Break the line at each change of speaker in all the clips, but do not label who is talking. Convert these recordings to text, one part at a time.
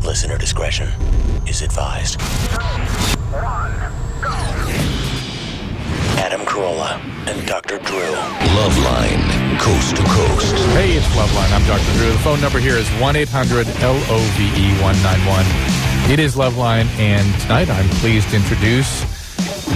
Listener discretion is advised.
2, 1, go.
Adam Carolla and Dr. Drew. LoveLine, coast to coast.
Hey, it's LoveLine. I'm Dr. Drew. The phone number here is 1-800-LOVE-191. It is LoveLine, and tonight I'm pleased to introduce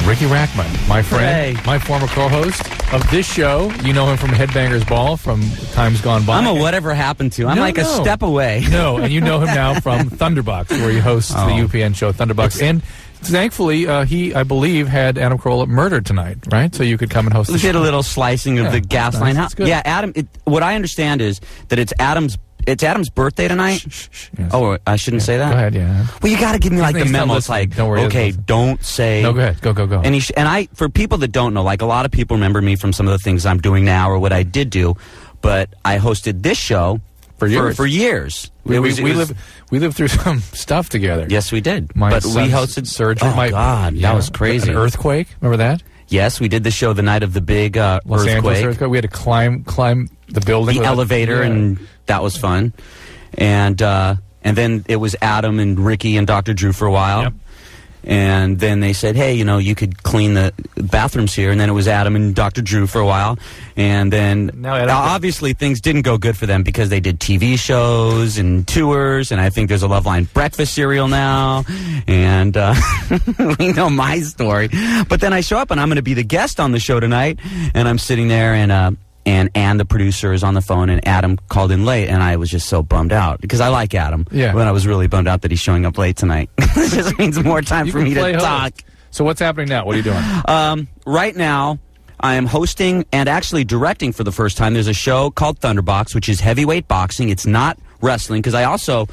Riki Rachtman, my friend, my former co-host of this show. You know him from Headbangers Ball from times gone by.
I'm a whatever happened to. I'm a step away.
No, and you know him now from Thunderbox, where he hosts the UPN show Thunderbox. And thankfully, he, I believe, had Adam Carolla murdered tonight, right? So you could come and host the show.
We did a little slicing of the gas line. Yeah, Adam, what I understand is that it's Adam's birthday tonight.
Yes.
Oh, I shouldn't say that?
Go ahead, yeah.
Well, you got to give me like the memo. It's like,
don't worry,
okay, don't say.
No, go ahead. Go.
And for people that don't know, like a lot of people remember me from some of the things I'm doing now or what I did do, but I hosted this show for years.
We lived through some stuff together.
Yes, we did.
We hosted surgery.
Oh, God, that was crazy.
An earthquake, remember that?
Yes, we did the show the night of the big
Los Angeles earthquake. We had to climb the building.
The elevator, and that was fun. And then it was Adam and Riki and Dr. Drew for a while.
Yep.
And then they said, hey, you could clean the bathrooms here. And then it was Adam and Dr. Drew for a while. And then obviously things didn't go good for them because they did TV shows and tours. And I think there's a LoveLine breakfast cereal now. And we know my story. But then I show up and I'm going to be the guest on the show tonight. And I'm sitting there and the producer is on the phone, and Adam called in late, and I was just so bummed out because I like Adam.
Yeah.
But I was really bummed out that he's showing up late tonight. It just means more time for me to talk.
So what's happening now? What are you doing?
Right now, I am hosting and actually directing for the first time. There's a show called Thunderbox, which is heavyweight boxing. It's not wrestling, because I also,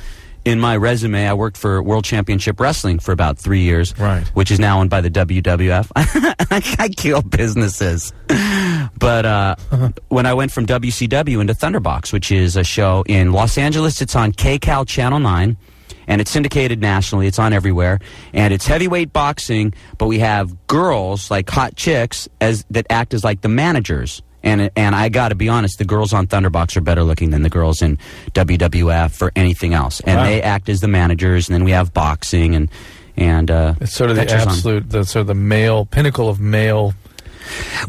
in my resume, I worked for World Championship Wrestling for about 3 years,
right?
Which is now owned by the WWF. I kill businesses. But when I went from WCW into Thunderbox, which is a show in Los Angeles, it's on KCAL Channel 9, and it's syndicated nationally. It's on everywhere, and it's heavyweight boxing, but we have girls, like hot chicks, that act as like the managers. And I got to be honest, the girls on Thunderbox are better looking than the girls in WWF or anything else. And they act as the managers, and then we have boxing and
it's sort of the absolute, the male pinnacle of male.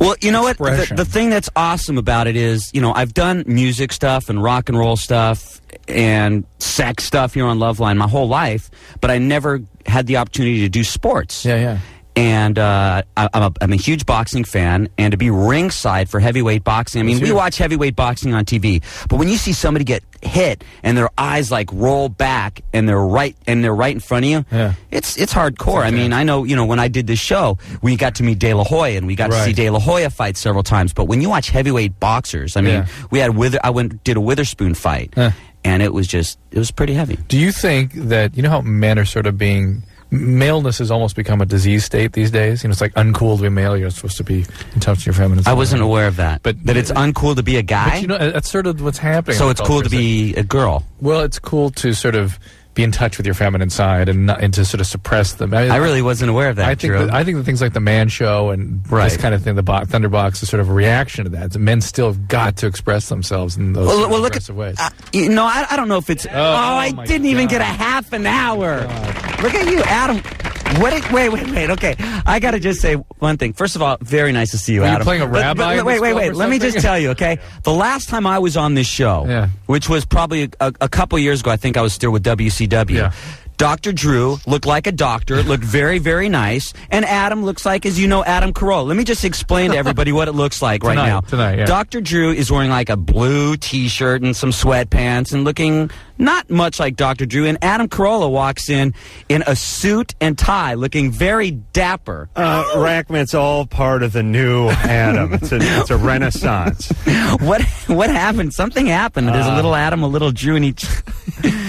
Well, you know what? The thing that's awesome about it is, I've done music stuff and rock and roll stuff and sex stuff here on LoveLine my whole life, but I never had the opportunity to do sports.
Yeah.
And I'm a huge boxing fan, and to be ringside for heavyweight boxing, I mean, we watch heavyweight boxing on TV, but when you see somebody get hit and their eyes like roll back and they're right in front of you, it's hardcore. I mean, I know, when I did this show, we got to meet De La Hoya, and we got to see De La Hoya fight several times, but when you watch heavyweight boxers, I mean, I did a Witherspoon fight, and it was pretty heavy.
Do you think that, how men are sort of being... Maleness has almost become a disease state these days. It's like uncool to be male. You're supposed to be in touch with your feminine side.
I wasn't aware of that. But that it's uncool to be a guy?
But that's sort of what's happening.
So it's cool to be a girl?
Well, it's cool to sort of be in touch with your feminine side and to sort of suppress them.
I really wasn't aware of that.
I think that things like the Man Show and this kind of thing, the Thunderbox, is sort of a reaction to that. Men still have got to express themselves in those aggressive ways.
I don't know if it's... I didn't even get a half an hour. Look at you, Adam. Wait. Okay, I got to just say one thing. First of all, very nice to see you, Adam.
You're playing a rabbi?
Wait. Let me just tell you, okay? The last time I was on this show, which was probably a couple years ago, I think I was still with WCW. Yeah. Dr. Drew looked like a doctor, looked very, very nice, and Adam looks like, as you know, Adam Carolla. Let me just explain to everybody what it looks like right now.
Tonight,
Dr. Drew is wearing like a blue T-shirt and some sweatpants and looking not much like Dr. Drew, and Adam Carolla walks in a suit and tie, looking very dapper.
Rachtman's all part of the new Adam. It's a renaissance.
What happened? Something happened. There's a little Adam, a little Drew in each...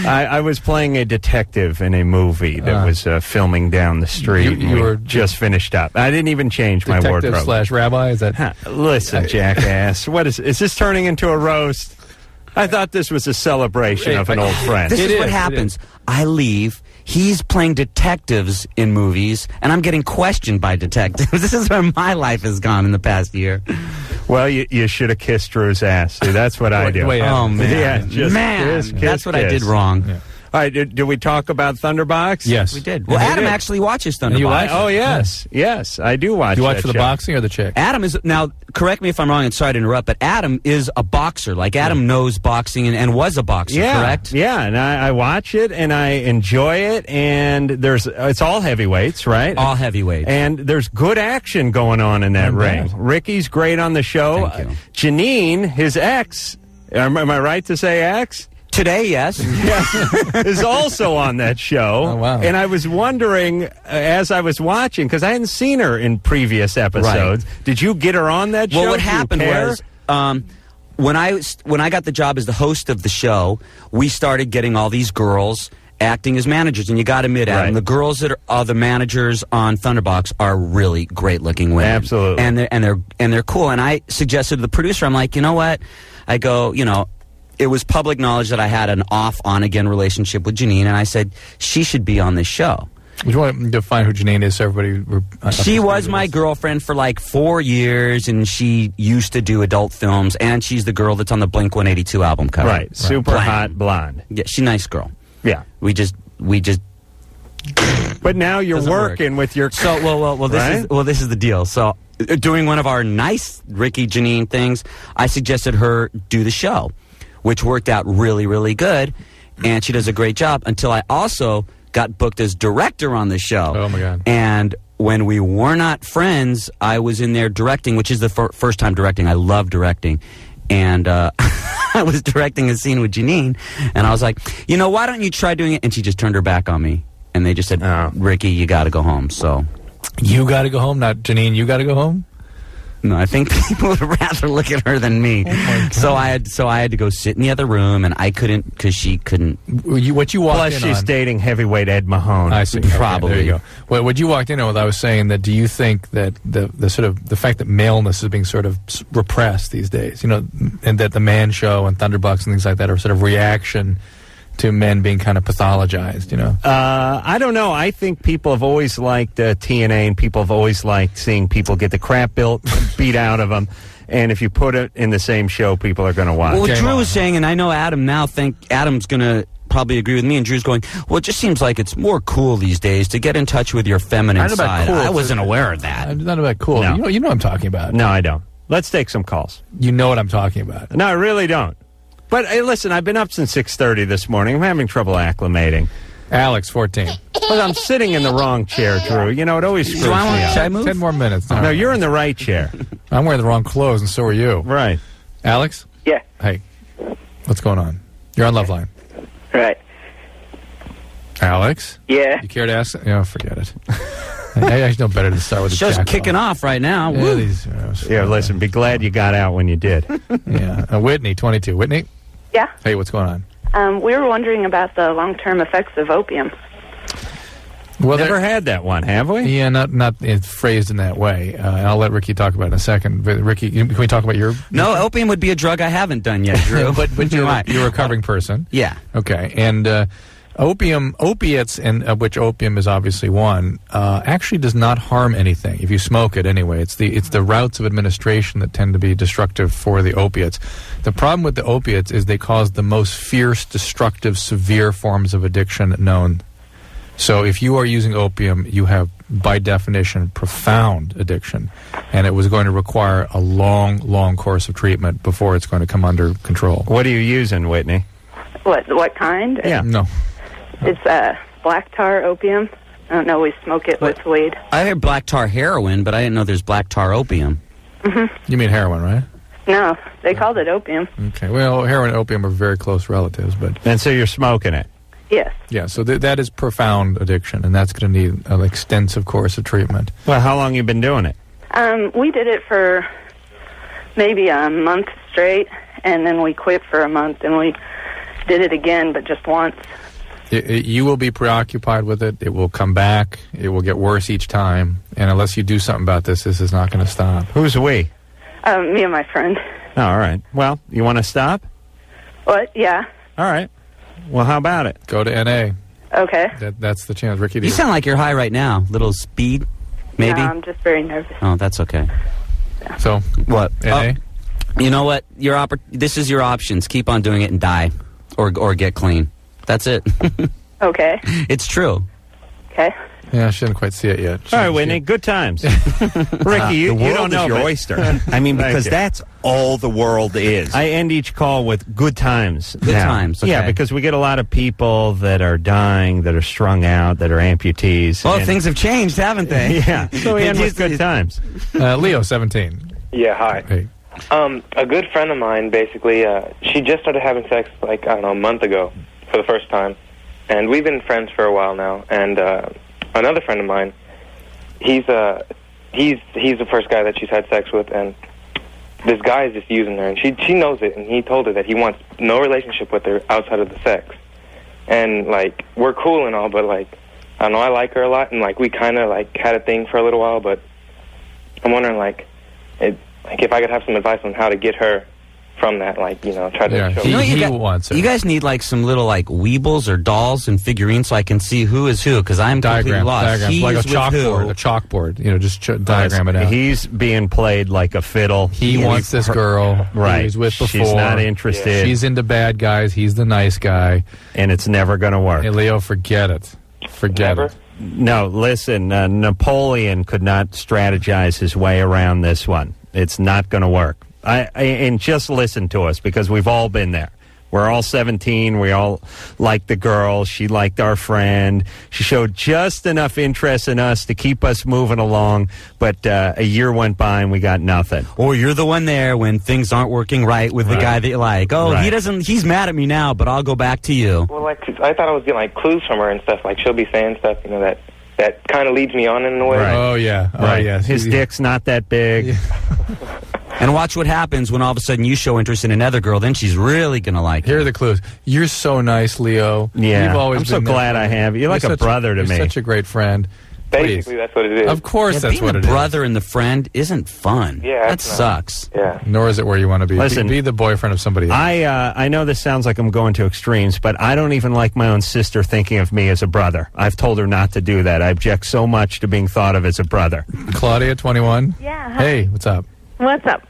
I was playing a detective in a movie that was filming down the street. You were just finished up. I didn't even change my wardrobe.
Detective/rabbi? Is that...
Listen, jackass. Is this turning into a roast? I thought this was a celebration of an old friend.
This is what happens. I leave. He's playing detectives in movies, and I'm getting questioned by detectives. This is where my life has gone in the past year.
Well, you should have kissed Drew's ass. See, that's what I do.
Oh, man.
Yeah,
That's what I did wrong.
Yeah.
All right, did we talk about Thunderbox?
Yes.
We did. Well, Adam actually watches Thunderbox.
You watch?
Oh, yes.
Yeah.
Yes, I do watch.
Do you watch
that
for the
show.
boxing or the chick?
Adam is, now, correct me if I'm wrong, and sorry to interrupt, but Adam is a boxer. Like, Adam knows boxing and was a boxer, correct?
Yeah, and I watch it, and I enjoy it, and it's all heavyweights, right?
All heavyweights.
And there's good action going on in that ring. Ricky's great on the show.
Thank you.
Janine, his ex, am I right to say ex?
Today, yes.
Is also on that show.
Oh, wow.
And I was wondering, as I was watching, because I hadn't seen her in previous episodes, did you get her on that show?
Well, what happened was, when I got the job as the host of the show, we started getting all these girls acting as managers, and you got to admit, Adam, the girls that are the managers on Thunderbox are really great-looking women.
Absolutely,
and they're cool. And I suggested to the producer, I'm like, you know what? I go, it was public knowledge that I had an off-on-again relationship with Janine, and I said she should be on this show.
Would you want to define who Janine is so everybody...
She was my girlfriend for like 4 years, and she used to do adult films, and she's the girl that's on the Blink-182 album cover.
Right, super hot blonde.
Yeah, she's a nice girl.
Yeah.
We just...
But now you're working with your...
So, this is the deal. So, doing one of our nice Ricky Janine things, I suggested her do the show, which worked out really, really good, and she does a great job until I also got booked as director on the show.
Oh, my God.
And when we were not friends, I was in there directing, which is the first time directing. I love directing. And I was directing a scene with Janine, and I was like, why don't you try doing it? And she just turned her back on me. And they just said, Ricky, you got to go home. So,
you got to go home? Not Janine, you got to go home?
No, I think people would rather look at her than me.
Oh
so I had to go sit in the other room, and I couldn't because she couldn't.
What you walked
Plus,
in
she's
on,
dating heavyweight Ed Mahone.
I see.
Probably.
Okay, there you go. Well, what you walked in on, I was saying that do you think that the sort of the fact that maleness is being sort of repressed these days, and that the Man Show and Thunderbox and things like that are sort of reaction to men being kind of pathologized,
I don't know. I think people have always liked TNA, and people have always liked seeing people get the crap beat out of them. And if you put it in the same show, people are going to watch.
Well, what Drew was saying, and I know Adam now Adam's going to probably agree with me, and Drew's going, well, it just seems like it's more cool these days to get in touch with your feminine side.
Cool.
I wasn't aware of that.
It's not about cool.
No.
You know what I'm talking about.
No, I don't. Let's take some calls.
You know what I'm talking about.
No, I really don't. But hey, listen, I've been up since 6:30 this morning. I'm having trouble acclimating.
Alex, 14.
But I'm sitting in the wrong chair, Drew. It always screws me up.
Should I move?
10 more minutes.
No, you're in the right chair.
I'm wearing the wrong clothes, and so are you.
Right.
Alex?
Yeah.
Hey, what's going on? You're on LoveLine.
Right.
Alex?
Yeah.
You care to ask? Forget it. I actually know better to start with the
Show's kicking off right now.
Yeah, listen, be glad you got out when you did.
Yeah. Whitney, 22. Whitney?
Yeah.
Hey, what's going on?
We were wondering about the long-term effects of opium.
Well,
never had that one, have we?
Yeah, not phrased in that way. I'll let Ricky talk about it in a second. But Ricky, can we talk about your...
No, opium would be a drug I haven't done yet, Drew.
but you're a recovering person.
Yeah.
Okay, and opiates, and of which opium is obviously one, actually does not harm anything if you smoke it anyway. It's the routes of administration that tend to be destructive for the opiates. The problem with the opiates is they cause the most fierce, destructive, severe forms of addiction known. So if you are using opium, you have, by definition, profound addiction, and it was going to require a long, long course of treatment before it's going to come under control.
What are you using, Whitney?
What kind?
Yeah.
No.
It's black tar opium. I don't know. We smoke it with weed.
I heard black tar heroin, but I didn't know there's black tar opium.
You mean heroin, right?
No, they called it opium.
Okay. Well, heroin and opium are very close relatives, but...
And so you're smoking it?
Yes.
Yeah, so that is profound addiction, and that's going to need an extensive course of treatment.
Well, how long you been doing it?
We did it for maybe a month straight, and then we quit for a month, and we did it again, but just once.
You will be preoccupied with it. It will come back. It will get worse each time. And unless you do something about this is not going to stop.
Who's we?
Me and my friend.
Oh, all right. Well, you want to stop?
What? Yeah.
All right. Well, how about it?
Go to N.A.
Okay.
That's the chance. Ricky,
you sound like you're high right now. Little speed, maybe?
No, I'm just very nervous.
Oh, that's okay.
Yeah.
So,
what?
N.A.?
You know what? This is your options. Keep on doing it and die. Or get clean. That's it.
Okay.
It's true.
Okay.
Yeah, she didn't quite see it yet.
All right, Whitney, good times. Ricky, you don't know
your
but-
oyster. I mean, because that's all the world is.
I end each call with good times.
Good times, okay.
Yeah, because we get a lot of people that are dying, that are strung out, that are amputees.
Well,
and-
things have changed, haven't they?
Yeah, so we end with good times.
Leo, 17.
Yeah, hi.
Hey.
A good friend of mine, basically, she just started having sex, like, I don't know, a month ago for the first time. And we've been friends for a while now. And another friend of mine, he's the first guy that she's had sex with. And this guy is just using her. And she knows it. And he told her that he wants no relationship with her outside of the sex. And, like, we're cool and all, but, like, I don't know, I like her a lot. And, like, we kind of, like, had a thing for a little while. But I'm wondering, like, if I could have some advice on how to get her from that, like, you know, try to show
He wants it.
You guys need like some little like Weebles or dolls and figurines so I can see who is who, because I'm completely lost.
Diagrams, like a
He's with who?
chalkboard. You know, just diagram it out.
He's being played like a fiddle.
He wants this girl
Right.
he was with before.
She's not interested.
She's into bad guys. He's the nice guy.
And it's never going to work.
Hey, Leo, forget it. Forget
Never?
it.
No, listen, Napoleon could not strategize his way around this one. It's not going to work. And just listen to us, because we've all been there. We're all 17. We all liked the girl. She liked our friend. She showed just enough interest in us to keep us moving along. But a year went by and we got nothing.
Or you're the one there when things aren't working right with the guy that you like. Oh,
Right.
he's mad at me now, but I'll go back to you.
Well, like, I thought I was getting, like, clues from her and stuff. Like, she'll be saying stuff, you know, that kind of leads me on in a way.
Right.
Oh, yeah. Oh,
Right.
yeah.
His dick's not that big.
And watch what happens when all of a sudden you show interest in another girl. Then she's really going to like
Here are
you.
the clues. You're so nice, Leo.
Yeah.
You've always
I'm so
been there
glad
for
I
me.
have you. You're like a
such
brother to
you're
me.
Such a great friend.
Basically,
Please.
that's what it is.
Of course,
Yeah,
that's
being
what
a
it is.
brother and the friend isn't fun.
Yeah,
That
it's not.
sucks.
Yeah.
Nor is it where you want to be.
Listen,
be the boyfriend of somebody else.
I know this sounds like I'm going to extremes, but I don't even like my own sister thinking of me as a brother. I've told her not to do that. I object so much to being thought of as a brother.
Claudia, 21.
Yeah. Hi.
Hey, what's up?
What's up?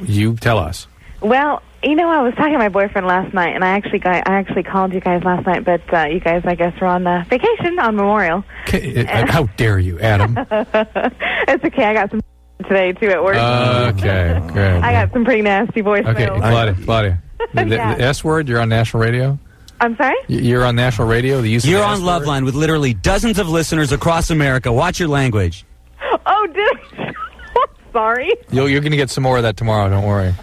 You tell us.
Well, you know, I was talking to my boyfriend last night, and I actually called you guys last night, but you guys, I guess, were on vacation on Memorial.
How dare you, Adam?
It's okay. I got some today too at work.
Okay, good.
I got some pretty nasty voicemails.
Okay, Claudia. The
Yeah.
S word, you're on national radio?
I'm sorry?
You're on national radio? The use of
You're
the
on
S word?
LoveLine with literally dozens of listeners across America. Watch your language.
Oh, dude. Sorry.
You're going to get some more of that tomorrow, don't worry.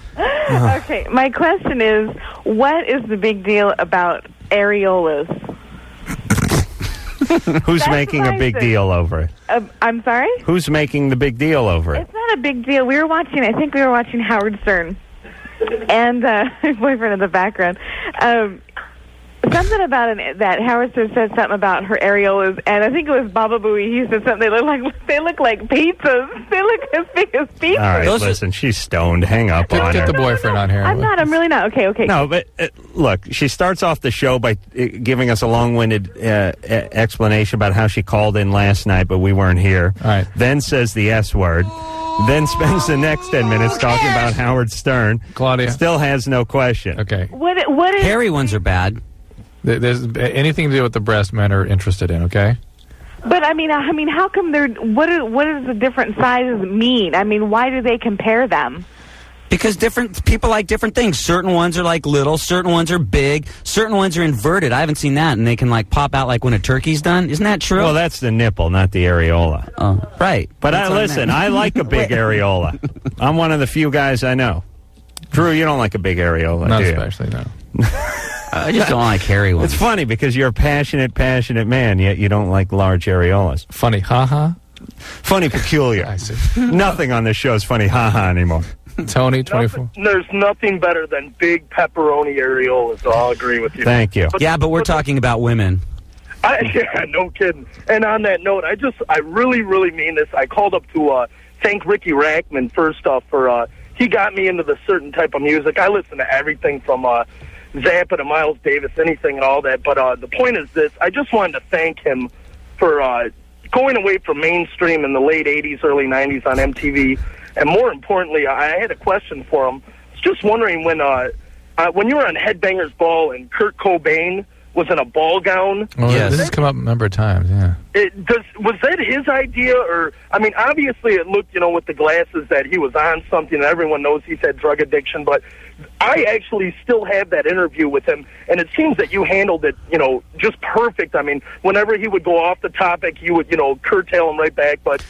Okay, my question is, what is the big deal about areolas?
Who's
That's
making a big
amazing.
deal over it?
I'm sorry?
Who's making the big deal over it?
It's not a big deal. I think we were watching Howard Stern. And my boyfriend in the background. Something about that Howard Stern said something about her areolas, and I think it was Baba Booey. He said something. They look like pizzas. They look as big as pizzas.
All right,
Those are-
listen, she's stoned. Hang up on
Get
her.
the boyfriend on here.
I'm not. I'm really not. Okay.
No, but look, she starts off the show by giving us a long-winded explanation about how she called in last night, but we weren't here.
All right.
Then says the S word. Then spends the next 10 minutes talking about Howard Stern.
Claudia.
Still has no question.
Okay.
What is
Hairy ones are bad.
There's anything to do with the breast men are interested in, okay?
But I mean, how come they're what does the different sizes mean? I mean, why do they compare them?
Because different people like different things. Certain ones are like little, certain ones are big, certain ones are inverted. I haven't seen that, and they can like pop out like when a turkey's done. Isn't that true?
Well, that's the nipple, not the areola.
Oh, right.
But
That's what I meant.
I like a big areola. I'm one of the few guys I know. Drew, you don't like a big areola,
Not
do you?
especially, no.
I just don't like hairy ones.
It's funny because you're a passionate man, yet you don't like large areolas.
Funny, haha.
Funny, peculiar.
I see.
Nothing on this show is funny, haha, anymore.
Tony, 24.
There's nothing better than big pepperoni areolas, so I'll agree with you.
Thank you.
Yeah, but we're talking about women.
Yeah, no kidding. And on that note, I really, really mean this. I called up to thank Riki Rachtman first off for he got me into the certain type of music. I listen to everything from Zappa to Miles Davis, anything and all that. But the point is this: I just wanted to thank him for going away from mainstream in the late '80s, early '90s on MTV, and more importantly, I had a question for him. I was just wondering when you were on Headbangers Ball and Kurt Cobain was in a ball gown.
Well, this has come up a number of times, yeah.
Was that his idea? Or, I mean, obviously it looked, with the glasses that he was on something, and everyone knows he's had drug addiction, but I actually still have that interview with him, and it seems that you handled it, just perfect. I mean, whenever he would go off the topic, you would, curtail him right back. But,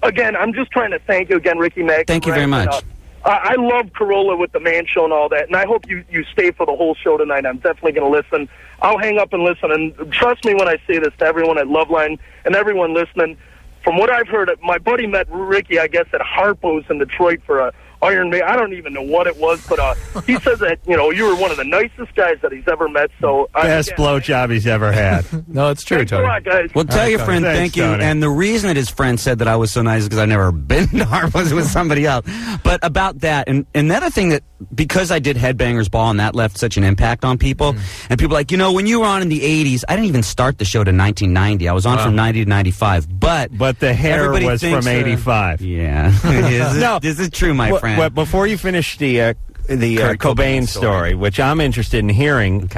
again, I'm just trying to thank you again, Ricky Mack.
Thank you very much.
I love Corolla with the Man Show and all that, and I hope you stay for the whole show tonight. I'm definitely going to listen. I'll hang up and listen, and trust me when I say this to everyone at LoveLine and everyone listening. From what I've heard, my buddy met Ricky, I guess, at Harpo's in Detroit for a Iron Maiden. I don't even know what it was, but he says that, you were one of the nicest guys that he's ever met. So
best blowjob he's ever had.
No, it's true,
Thanks
Tony.
a lot, guys.
Well, tell your friend
Thanks,
thank you.
Tony.
And the reason that his friend said that I was so nice is because I've never been to Harpo's with somebody else. But about that, and another thing that, because I did Headbangers Ball and that left such an impact on people, and people are like, when you were on in the 80s, I didn't even start the show to 1990. I was on from 90 to 95. But
the hair
everybody
was
thinks,
from 85.
Yeah. This is true, my friend.
Well, before you finish the Cobain story, which I'm interested in hearing,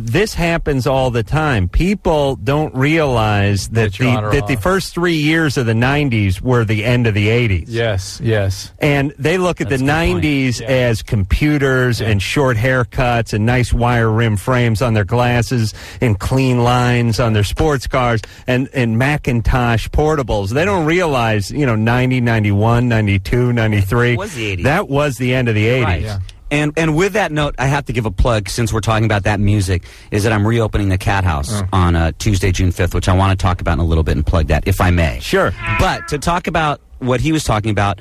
this happens all the time. People don't realize that the first 3 years of the 90s were the end of the 80s.
Yes.
And they look at the 90s as computers and short haircuts and nice wire rim frames on their glasses and clean lines on their sports cars and Macintosh portables. They don't realize, 90, 91, 92, 93.
That was the 80s.
That was the end of the 80s.
Right. Yeah. And with that note, I have to give a plug, since we're talking about that music, is that I'm reopening the Cat House on Tuesday, June 5th, which I want to talk about in a little bit and plug that, if I may.
Sure.
But to talk about what he was talking about,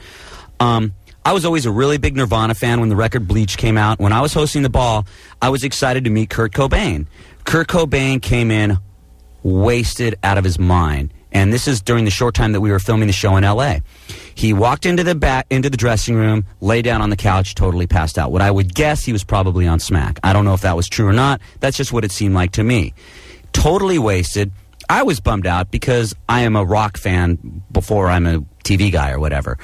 I was always a really big Nirvana fan when the record Bleach came out. When I was hosting the ball, I was excited to meet Kurt Cobain. Kurt Cobain came in wasted out of his mind. And this is during the short time that we were filming the show in L.A. He walked into the dressing room, lay down on the couch, totally passed out. What I would guess, he was probably on smack. I don't know if that was true or not. That's just what it seemed like to me. Totally wasted. I was bummed out because I am a rock fan before I'm a TV guy or whatever.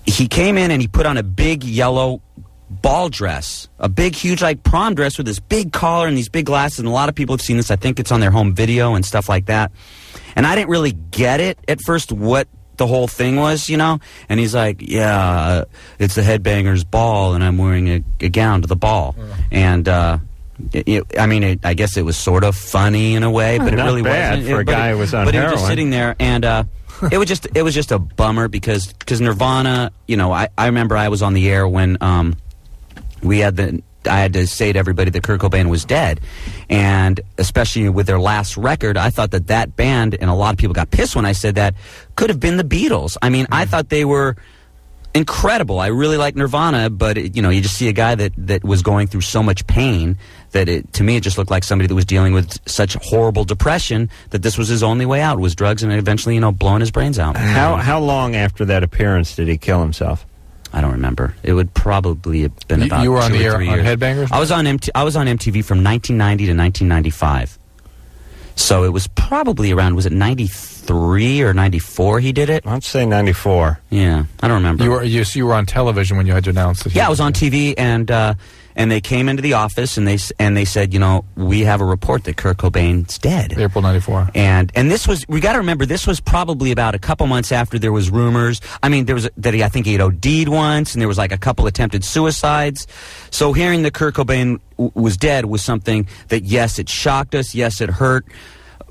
He came in and he put on a big yellow ball dress, a big, huge, like prom dress with this big collar and these big glasses. And a lot of people have seen this. I think it's on their home video and stuff like that. And I didn't really get it at first, what the whole thing was, And he's like, it's the Headbangers Ball, and I'm wearing a gown to the ball. And, I guess it was sort of funny in a way, but it really wasn't.
For a guy who was on
heroin. But he was
heroin.
just sitting there, and it was just a bummer because Nirvana, I remember I was on the air when I had to say to everybody that Kurt Cobain was dead. And especially with their last record, I thought that band, and a lot of people got pissed when I said that, could have been the Beatles. I mean, I thought they were incredible. I really like Nirvana, but, you just see a guy that was going through so much pain that to me, it just looked like somebody that was dealing with such horrible depression that this was his only way out, was drugs and eventually, blowing his brains out.
How long after that appearance did he kill himself?
I don't remember. It would probably have been about 2
you were on
or
the air
3
on
years.
Headbangers?
I was on MTV from 1990 to 1995. So it was probably around, was it 93 or 94 he did it?
I'd say 94.
Yeah, I don't remember.
You were on television when you had to announce it.
Yeah, I was on TV, and they came into the office and they said, we have a report that Kurt Cobain's dead.
April 94.
And this was, we got to remember, this was probably about a couple months after there was rumors. I mean, there was I think he had OD'd once, and there was like a couple attempted suicides. So hearing that Kurt Cobain was dead was something that, yes, it shocked us, yes, it hurt.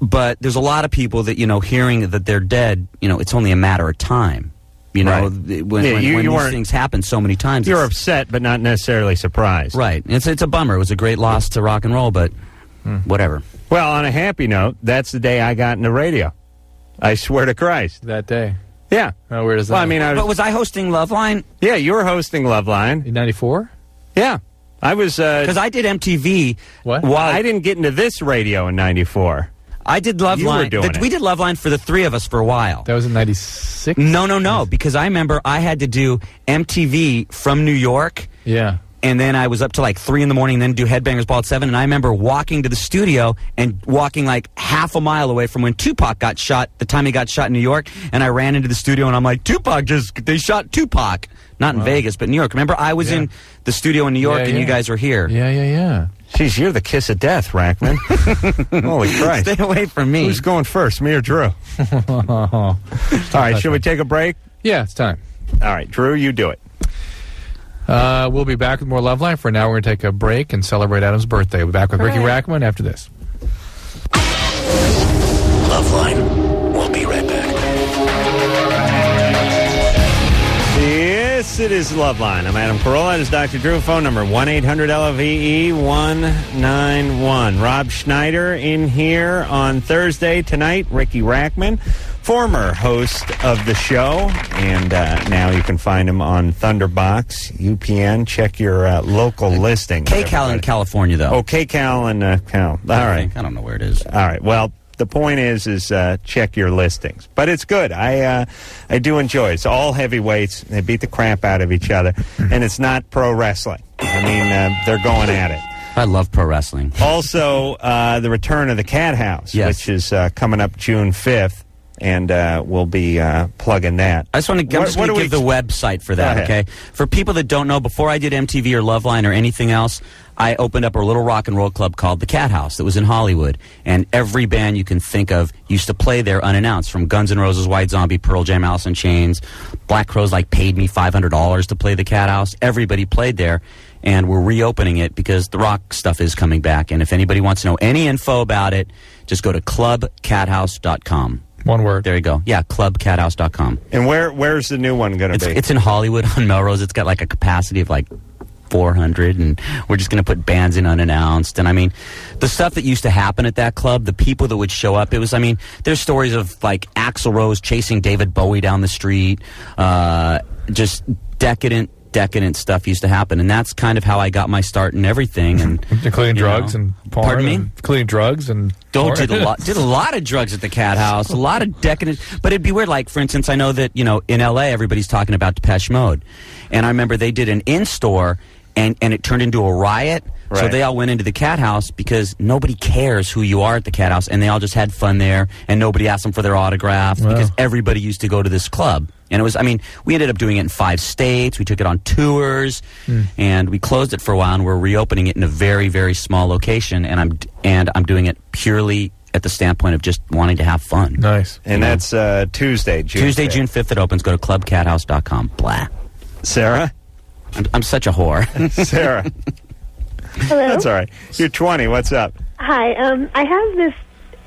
But there's a lot of people that, hearing that they're dead, it's only a matter of time.
Right.
When these things happen so many times.
You're upset, but not necessarily surprised.
Right. It's a bummer. It was a great loss to rock and roll, but whatever.
Well, on a happy note, that's the day I got into radio. I swear to Christ.
That day.
Yeah.
Oh, where does that?
Well, I mean, was I hosting LoveLine?
Yeah, you were hosting LoveLine.
In 94?
Yeah. I was...
Because I did MTV.
What?
I didn't get into this radio in 94.
I did LoveLine. We did LoveLine for the three of us for a while.
That was in 96?
No. Because I remember I had to do MTV from New York.
Yeah.
And then I was up to like 3 in the morning, and then do Headbangers Ball at 7. And I remember walking to the studio and walking like half a mile away from when Tupac got shot, the time he got shot in New York. And I ran into the studio, and I'm like, they shot Tupac. Not in Vegas, but New York. Remember, I was in the studio in New York, and you guys were here.
Yeah.
Jeez, you're the kiss of death, Rachtman. Holy Christ.
Stay away from me.
Who's going first, me or Drew? All right, should we take a break?
Yeah, it's time.
All right, Drew, you do it.
We'll be back with more Loveline. For now, we're going to take a break and celebrate Adam's birthday. We'll be back with Riki Rachtman after this.
Loveline. We'll be right back.
Yes, it is Loveline. I'm Adam Carolla. It is Dr. Drew. Phone number 1-800-LOVE-191. Rob Schneider in here on Thursday tonight. Riki Rachtman, former host of the show, and now you can find him on Thunderbox, UPN. Check your local listing.
KCAL in California, though.
Oh, KCAL and Cal. All right.
I don't know where it is.
All right. Well, the point is check your listings. But it's good. I do enjoy it. It's all heavyweights. They beat the crap out of each other. And it's not pro wrestling. I mean, they're going at it.
I love pro wrestling.
Also, the return of the Cat House, which is coming up June 5th. And we'll be plugging that.
I'm just going to give the website for that, okay? For people that don't know, before I did MTV or Loveline or anything else, I opened up a little rock and roll club called the Cat House that was in Hollywood. And every band you can think of used to play there unannounced, from Guns N' Roses, White Zombie, Pearl Jam, Alice in Chains. Black Crowes paid me $500 to play the Cat House. Everybody played there. And we're reopening it because the rock stuff is coming back. And if anybody wants to know any info about it, just go to clubcathouse.com.
One word.
There you go. Yeah, clubcathouse.com.
And where's the new one going to be?
It's in Hollywood on Melrose. It's got a capacity of 400, and we're just going to put bands in unannounced. And I mean, the stuff that used to happen at that club, the people that would show up, it was, there's stories of Axl Rose chasing David Bowie down the street, just decadent stuff used to happen, and that's kind of how I got my start in everything, and
including drugs and porn.
Pardon me?
Including drugs and
did a lot of drugs at the Cat House, a lot of decadent. But it'd be weird. For instance, I know that in L.A. everybody's talking about Depeche Mode, and I remember they did an in-store, and it turned into a riot. Right. So they all went into the Cat House because nobody cares who you are at the Cat House, and they all just had fun there, and nobody asked them for their autograph because everybody used to go to this club. And it was, we ended up doing it in 5 states. We took it on tours, and we closed it for a while, and we're reopening it in a very, very small location, and I'm doing it purely at the standpoint of just wanting to have fun.
Nice.
And that's Tuesday, June 5th.
June 5th it opens. Go to clubcathouse.com. Blah.
Sarah?
I'm such a whore.
Sarah.
Hello?
That's all right. You're 20. What's up?
Hi. I have this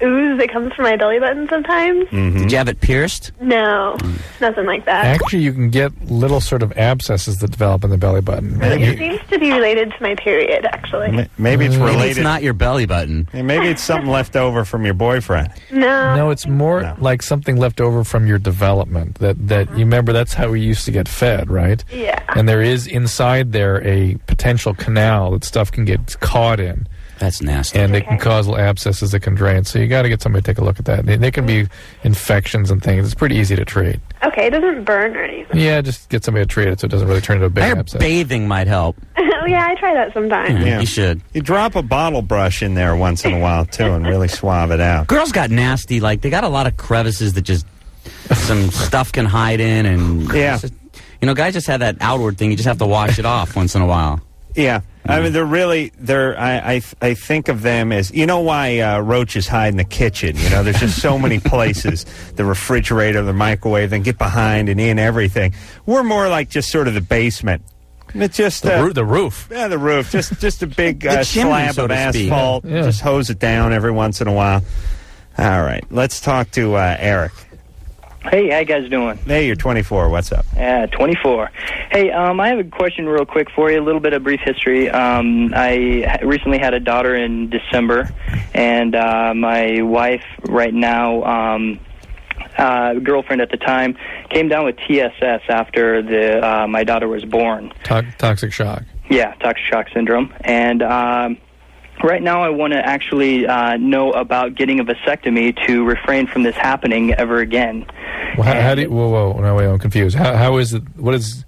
ooze that comes from my belly button sometimes.
Mm-hmm.
Did you have it pierced?
No, nothing like that.
Actually, you can get little sort of abscesses that develop in the belly button.
It seems to be related to my period, actually.
Maybe it's related.
Maybe it's not your belly button.
Maybe it's something left over from your boyfriend.
No,
it's more like something left over from your development. That you remember, that's how we used to get fed, right?
Yeah.
And there is inside there a potential canal that stuff can get caught in.
That's nasty.
And it can cause little abscesses that can drain. So you got to get somebody to take a look at that. They can be infections and things. It's pretty easy to treat.
Okay, it doesn't burn or anything.
Yeah, just get somebody to treat it so it doesn't really turn into a big abscess.
Bathing might help.
Oh, yeah, I try that sometimes.
Yeah, you should.
You drop a bottle brush in there once in a while, too, and really swab it out.
Girls got nasty. They got a lot of crevices that just some stuff can hide in. And guys just have that outward thing. You just have to wash it off once in a while.
Yeah. I mean, I think of them as, why roaches hide in the kitchen. There's just so many places, the refrigerator, the microwave, then get behind and in everything. We're more like just sort of the basement. It's just
the roof.
Yeah, the roof. Just a big
chimney,
slab
so
of
to speak.
asphalt.
Yeah.
Just hose it down every once in a while. All right. Let's talk to Eric.
Hey, how you guys doing?
Hey, you're 24. What's up?
24. Hey, I have a question real quick for you, a little bit of brief history. I recently had a daughter in December, and my wife right now, girlfriend at the time, came down with TSS after my daughter was born.
Toxic shock.
Yeah, toxic shock syndrome. And right now I want to actually know about getting a vasectomy to refrain from this happening ever again.
Well, how do you... Whoa, no, wait, I'm confused. How is it... What does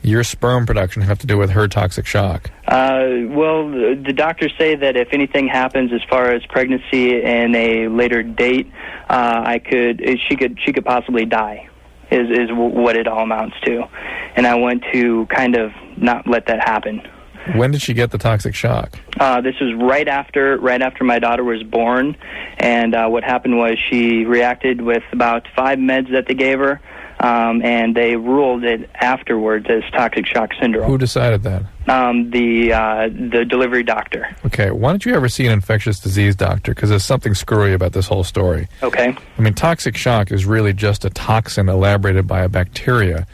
your sperm production have to do with her toxic shock?
Well, the doctors say that if anything happens as far as pregnancy and a later date, she could possibly die, is what it all amounts to. And I want to kind of not let that happen.
When did she get the toxic shock?
This was right after my daughter was born, and what happened was she reacted with about 5 meds that they gave her, and they ruled it afterwards as toxic shock syndrome.
Who decided that?
The delivery doctor.
Okay, why don't you ever see an infectious disease doctor? Because there's something screwy about this whole story.
Okay.
I mean, toxic shock is really just a toxin elaborated by a bacteria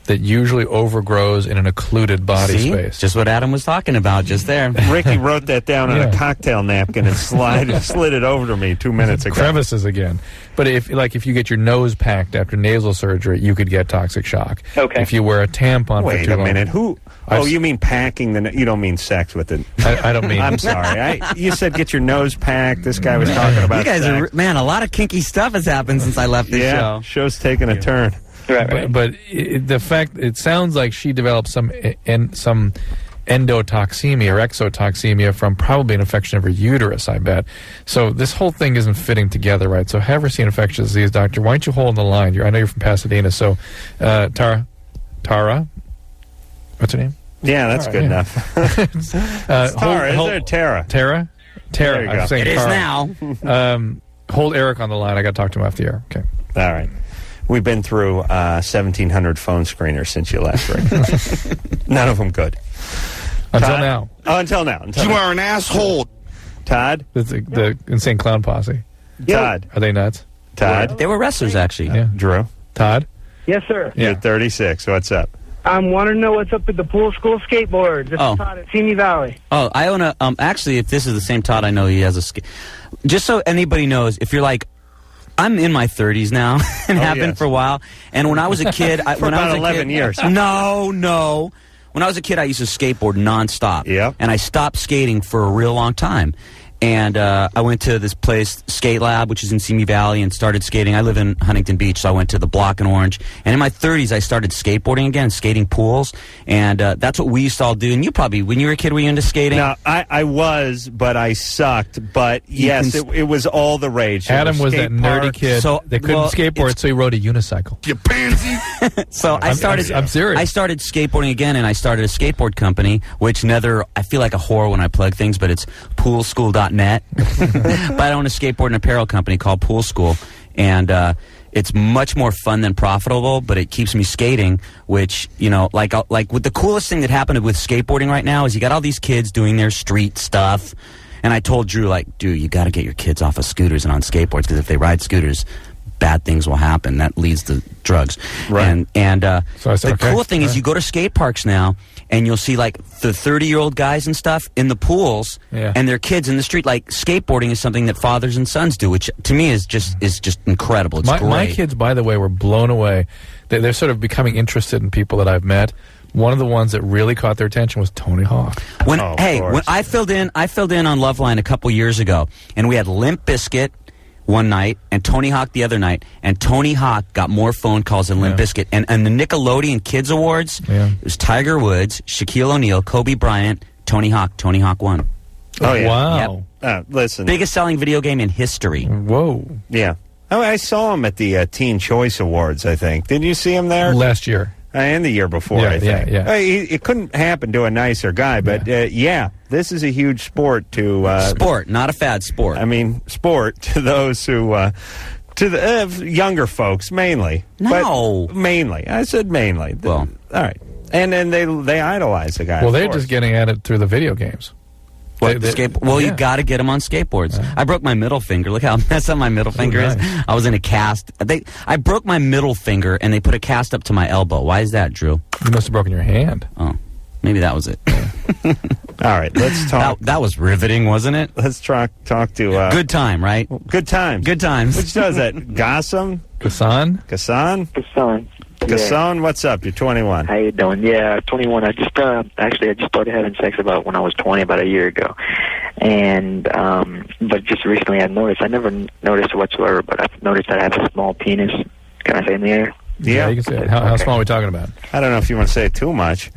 that usually overgrows in an occluded body space.
Just what Adam was talking about just there.
Ricky wrote that down on a cocktail napkin and slid it over to me 2 minutes ago.
Crevices again. But if you get your nose packed after nasal surgery, you could get toxic shock.
Okay.
If you wear a tampon for too long.
Wait a minute. Oh, you mean packing? You don't mean sex with it.
I don't mean.
I'm sorry. You said get your nose packed. This guy was talking about
you guys
sex.
a lot of kinky stuff has happened since I left this show.
Show's taking a turn.
Right.
But the fact, it sounds like she developed some endotoxemia or exotoxemia from probably an infection of her uterus, I bet. So this whole thing isn't fitting together, right? So have her see an infectious disease doctor. Why don't you hold the line? I know you're from Pasadena, so Tara, what's her name?
Yeah, that's good enough. Tara, is there Tara?
Tara?
There you go.
I'm saying
It is
Tara.
now.
Hold Eric on the line. I got to talk to him after the air. Okay.
All right. We've been through 1,700 phone screeners since you left, Rick. None of them good.
Until
Todd?
now.
Oh, until now.
You are an asshole.
Todd?
The Insane Clown Posse.
Todd.
Are they nuts?
Todd?
They were wrestlers, actually.
Yeah.
Drew?
Todd? Yes, sir.
You're 36. What's up?
I want to know what's up with the Pool School skateboard. This is Todd at Simi Valley.
Oh, I own a... actually, if this is the same Todd, I know he has a... Just so anybody knows, if you're like... I'm in my 30s now and have been for a while. And when I was a kid...
For about 11 years.
No. When I was a kid, I used to skateboard nonstop.
Yep.
And I stopped skating for a real long time. And I went to this place, Skate Lab, which is in Simi Valley, and started skating. I live in Huntington Beach, so I went to the Block in Orange. And in my 30s, I started skateboarding again, skating pools. And that's what we used to all do. And you probably, when you were a kid, were you into skating?
No, I was, but I sucked. But yes, it was all the rage.
Adam was that nerdy kid that couldn't skateboard, so he rode a unicycle.
You pansy.
So I'm serious. I started skateboarding again, and I started a skateboard company, which I feel like a whore when I plug things, but it's poolschool.net. But I own a skateboard and apparel company called Pool School, and it's much more fun than profitable, but it keeps me skating, which, like with the coolest thing that happened with skateboarding right now is you got all these kids doing their street stuff, and I told Drew, dude, you got to get your kids off of scooters and on skateboards, because if they ride scooters, bad things will happen. That leads to drugs.
Right.
And
So I said,
the cool thing is you go to skate parks now, and you'll see the 30-year-old guys and stuff in the pools, and their kids in the street. Skateboarding is something that fathers and sons do, which to me is just incredible. It's great.
My kids, by the way, were blown away. They're sort of becoming interested in people that I've met. One of the ones that really caught their attention was Tony Hawk.
When I filled in on LoveLine a couple years ago, and we had Limp Bizkit one night and Tony Hawk the other night, and Tony Hawk got more phone calls than Limp Bizkit. And the Nickelodeon Kids Awards, it was Tiger Woods, Shaquille O'Neal, Kobe Bryant, Tony Hawk. Tony Hawk won.
Oh, yeah.
Wow.
Yep.
Listen.
Biggest selling video game in history.
Whoa.
Yeah. Oh, I saw him at the Teen Choice Awards, I think. Didn't you see him there?
Last year.
And the year before, I think.
Yeah.
It couldn't happen to a nicer guy, but this is a huge sport to...
sport, not a fad sport.
I mean, sport to those who... to the younger folks, mainly.
No.
But mainly. I said mainly.
Well.
All right. And then they idolize the guy.
Well, they're just getting at it through the video games.
You got to get them on skateboards. I broke my middle finger. Look how messed up my middle finger is. I was in a cast. I broke my middle finger, and they put a cast up to my elbow. Why is that, Drew?
You must have broken your hand.
Oh, maybe that was it.
All right, let's talk.
That was riveting, wasn't it?
Let's talk to...
good time, right?
Good times.
Good times.
Which does that? Gossam?
Gassan?
Gasson, what's up? You're 21.
How you doing? Yeah, 21. I just started having sex about when I was 20, about a year ago, and but just recently I noticed. I never noticed whatsoever, but I've noticed that I have a small penis. Can I say in the air?
Yeah,
you can say it. How small are we talking about?
I don't know if you want to say it too much.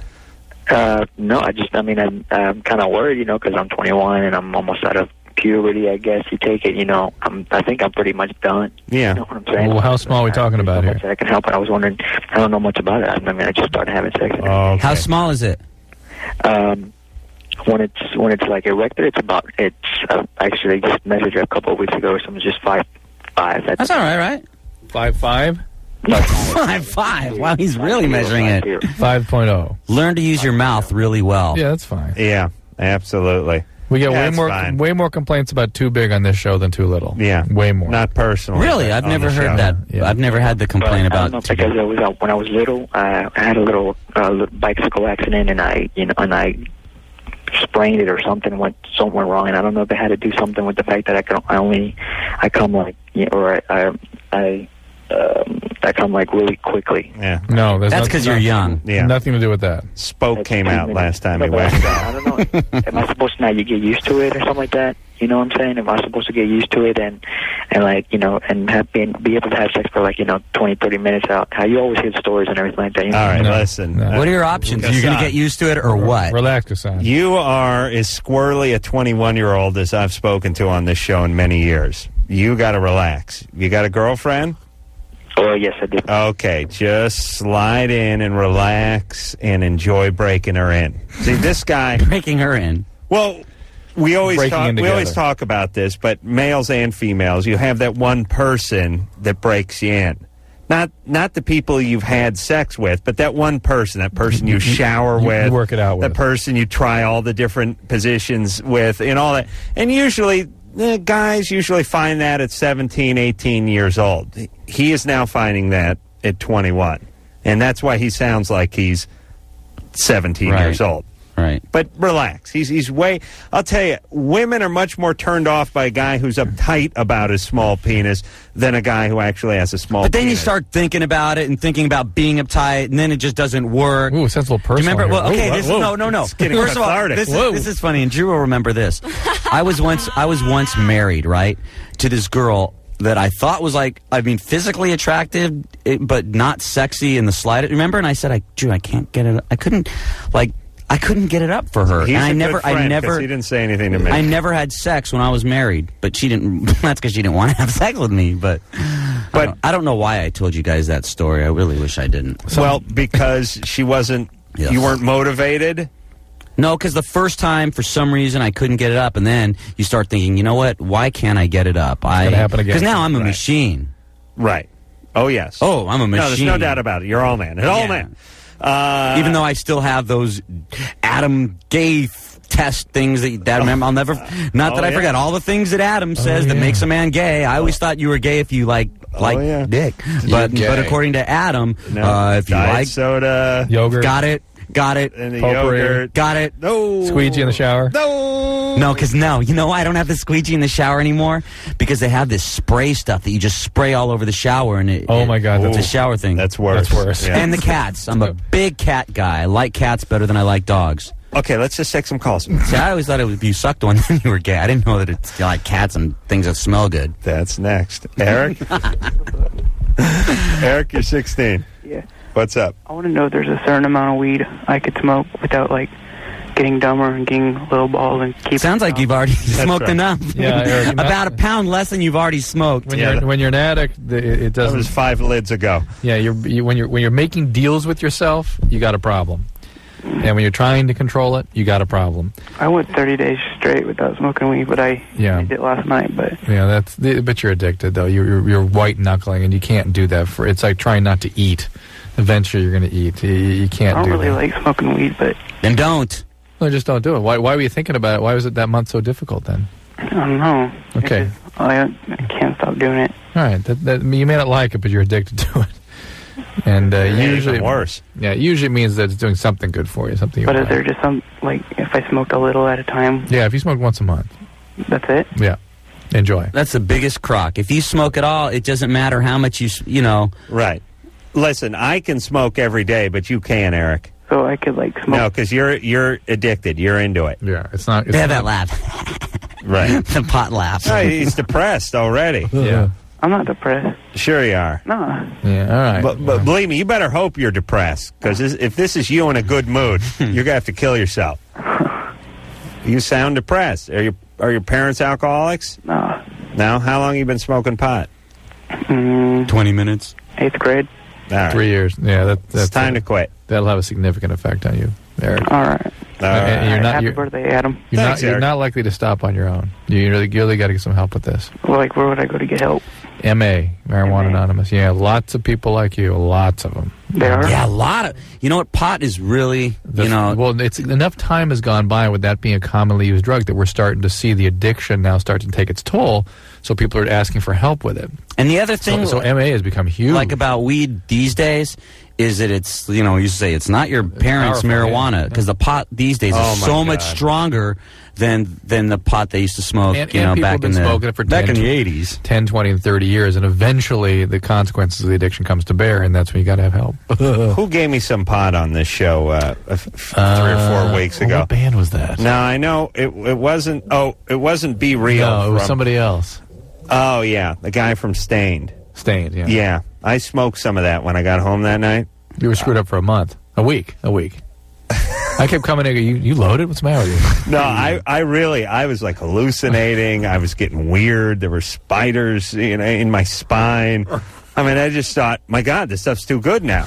No, I'm kind of worried, because I'm 21 and I'm almost out of puberty, I guess you take it. I think I'm pretty much done.
Yeah.
You know what I'm saying?
Well, how small are we talking about here?
I can help it. I was wondering. I don't know much about it. I just started having sex.
Okay.
How small is it?
when it's like erected, it's actually I just measured it a couple of weeks ago. So it's just 5'5".
That's all right?
5'5"?
5'5". Wow, he's really measuring it.
5.0.
Learn to use your mouth really well.
Yeah, that's fine.
Yeah, absolutely.
We get
fine.
way more complaints about too big on this show than too little.
Yeah,
way more.
Not personally.
Really, I've never heard that. Yeah. I've never had the complaint about.
I don't know, because when I was little, I had a little bicycle accident, and I sprained it or something went wrong, and I don't know if it had to do something with the fact that I come like, or I come like really quickly.
Yeah.
No,
that's because you're young.
Yeah.
Nothing to do with that.
Spoke came out last time he went.
I don't know. Am I supposed to you get used to it or something like that? You know what I'm saying? Am I supposed to get used to it and like, you know, and be able to have sex for like, you know, 20, 30 minutes out? How you always hear stories and everything like that. You know?
All right, listen.
What are your options? Are you going to get used to it or what?
Relax, Hassan.
You are as squirrely a 21-year-old as I've spoken to on this show in many years. You got to relax. You got a girlfriend?
Oh, yes, I do.
Okay, just slide in and relax and enjoy breaking her in. See, this guy...
Breaking her in?
Well, we always talk about this, but males and females, you have that one person that breaks you in. Not the people you've had sex with, but that one person, you shower with.
You work it out with.
That person you try all the different positions with and all that. And usually... guys usually find that at 17, 18 years old. He is now finding that at 21. And that's why he sounds like he's 17 years old.
Right.
But relax. He's way... I'll tell you, women are much more turned off by a guy who's uptight about his small penis than a guy who actually has a small penis.
But then you start thinking about it and thinking about being uptight, and then it just doesn't work.
Ooh, it sounds a little personal.
Do you remember?
Here.
Well, okay, no.
It's getting
First of all,
cathartic.
this is funny, and Drew will remember this. I was once married, right, to this girl that I thought was physically attractive, but not sexy in the slightest. Remember? And I said, Drew, I can't get it. I couldn't get it up for her.
He's
and
a good friend, 'cause he didn't say anything to me.
I never had sex when I was married, but she didn't. That's because she didn't want to have sex with me. But I don't know why I told you guys that story. I really wish I didn't.
Well, because she wasn't.
Yes.
You weren't motivated.
No, because the first time, for some reason, I couldn't get it up, and then you start thinking, you know what? Why can't I get it up?
It's going to happen again.
Because now I'm a machine.
Right. Oh yes.
Oh, I'm a machine.
No, there's no doubt about it. You're all man. All man.
Even though I still have those Adam gay test things that remember, I'll never. Not that I forgot all the things that Adam says that makes a man gay. I always thought you were gay if you like dick, but according to Adam, if you like
soda,
yogurt,
got it,
and the yogurt,
got it.
No
squeegee in the shower.
No, because you know why I don't have the squeegee in the shower anymore? Because they have this spray stuff that you just spray all over the shower, and
my God,
that's a shower thing.
That's worse.
Yeah. And the cats. I'm a big cat guy. I like cats better than I like dogs.
Okay, let's just take some calls.
See, I always thought if you sucked one, then you were gay. I didn't know that it's like cats and things that smell good.
That's next. Eric? Eric, you're 16.
Yeah.
What's up?
I want to know if there's a certain amount of weed I could smoke without, getting dumber and getting little balls and keep.
Sounds like you've already smoked enough.
Yeah, Eric,
about a pound less than you've already smoked.
When you're an addict, it doesn't.
That was 5 lids ago.
Yeah, when you're making deals with yourself, you got a problem. And when you're trying to control it, you got a problem.
I went 30 days straight without smoking weed, but I did it last night. But
but you're addicted though. You're white knuckling, and you can't do that. It's like trying not to eat. Eventually, you're going to eat. You can't.
I don't really like smoking weed, but
then don't.
No, just don't do it. Why were you thinking about it? Why was it that month so difficult then?
I don't know.
Okay.
I can't stop doing it.
All right. You may not like it, but you're addicted to it. And usually
worse.
Yeah, usually it means that it's doing something good for you, something.
But is there just some if I smoked a little at a time?
Yeah, if you smoke once a month.
That's it.
Yeah, enjoy.
That's the biggest crock. If you smoke at all, it doesn't matter how much you know.
Right. Listen, I can smoke every day, but you can't, Eric.
So I could smoke.
No, because you're addicted. You're into it.
Yeah, it's not.
They have that laugh.
Right.
The pot laugh.
No, he's depressed already.
Yeah.
I'm not depressed.
Sure you are.
No.
Yeah, all right.
But believe me, you better hope you're depressed, because if this is you in a good mood, you're going to have to kill yourself. You sound depressed. Are your parents alcoholics?
No.
No? How long have you been smoking pot?
20 minutes.
8th grade.
All right.
3 years. Yeah, that's
time to quit.
That'll have a significant effect on you, Eric.
All right.
And
Happy birthday, Adam.
You're not likely to stop on your own. You really got to get some help with this.
Well, like, where would I go to get help?
MA, Marijuana Anonymous. Yeah, lots of people like you. Lots of them.
There are?
Yeah, a lot of... You know what? Pot is really,
Well, it's enough time has gone by with that being a commonly used drug that we're starting to see the addiction now start to take its toll, so people are asking for help with it.
And the other thing...
So MA has become huge.
Like about weed these days is that it's, you say it's not your parents' marijuana, because the pot these days is so much stronger than the pot they used to smoke,
and people
back
have been smoking it for
back
10,
in the 80s.
10, 20, and 30 years, and eventually the consequences of the addiction comes to bear, and that's when you got to have help.
Who gave me some pot on this show 3 or 4 weeks ago?
What band was that?
No, I know it wasn't. Oh, it wasn't Be Real.
No, it was somebody else.
Oh yeah, the guy from Stained.
Stained, yeah.
Yeah, I smoked some of that when I got home that night.
You were screwed up for a week. I kept coming in. You loaded? What's the matter with you?
No, I was like hallucinating. I was getting weird. There were spiders, in my spine. I mean, I just thought, my God, this stuff's too good now.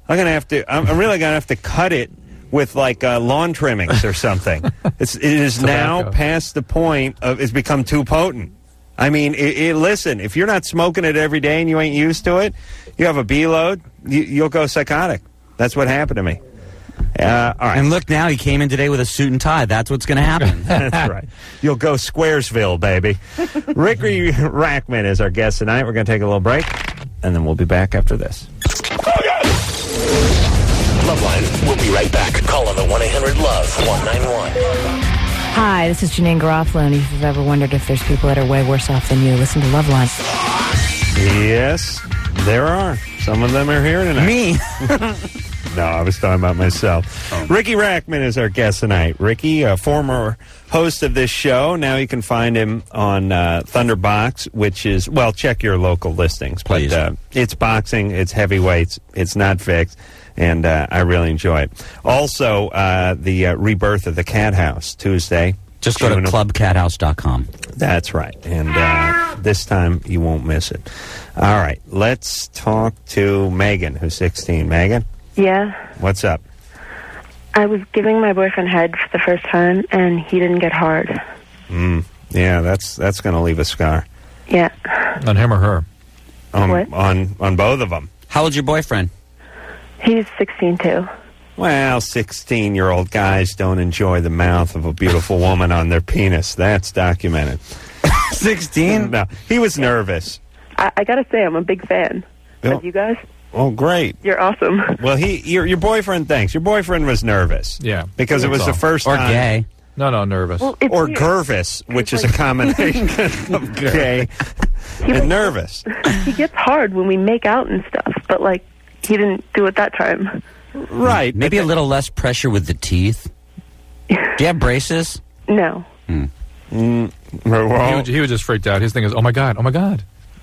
I'm really gonna have to cut it with like lawn trimmings or something. It is now past the point of it's become too potent. I mean, listen, if you're not smoking it every day and you ain't used to it, you have a B load, you'll go psychotic. That's what happened to me. All right.
And look, now he came in today with a suit and tie. That's what's going to happen.
That's right. You'll go Squaresville, baby. Riki Rachtman is our guest tonight. We're going to take a little break, and then we'll be back after this.
LoveLine, we'll be right back. Call on the 1-800-LOVE-191.
Hi, this is Janine Garofalo, and if you've ever wondered if there's people that are way worse off than you, listen to LoveLine.
Yes, there are. Some of them are here tonight.
Me?
No, I was talking about myself. Riki Rachtman is our guest tonight. Riki, a former host of this show. Now you can find him on Thunderbox, which is, well, check your local listings.
Please.
But it's boxing, it's heavyweights, it's not fixed, and I really enjoy it. Also, the rebirth of the Cat House, Tuesday.
Just go to clubcathouse.com.
That's right. And this time you won't miss it. All right. Let's talk to Megan, who's 16. Megan?
Yeah.
What's up?
I was giving my boyfriend head for the first time, and he didn't get hard.
Yeah, that's going to leave a scar.
Yeah.
On him or her?
What?
On both of them.
How old's your boyfriend?
He's 16, too.
Well, 16-year-old guys don't enjoy the mouth of a beautiful woman on their penis. That's documented.
16?
No, he was nervous.
I got to say, I'm a big fan of you guys.
Oh, great.
You're awesome.
Well, your boyfriend, thanks. Your boyfriend was nervous.
Yeah.
Because it was the first time.
Or gay.
No, nervous.
Well,
or
weird.
Gervis, which is a combination of gay and nervous.
He gets hard when we make out and stuff, but, like, he didn't do it that time.
Right.
Maybe a little less pressure with the teeth. Do you have braces?
No.
Well,
He was just freaked out. His thing is, oh my God.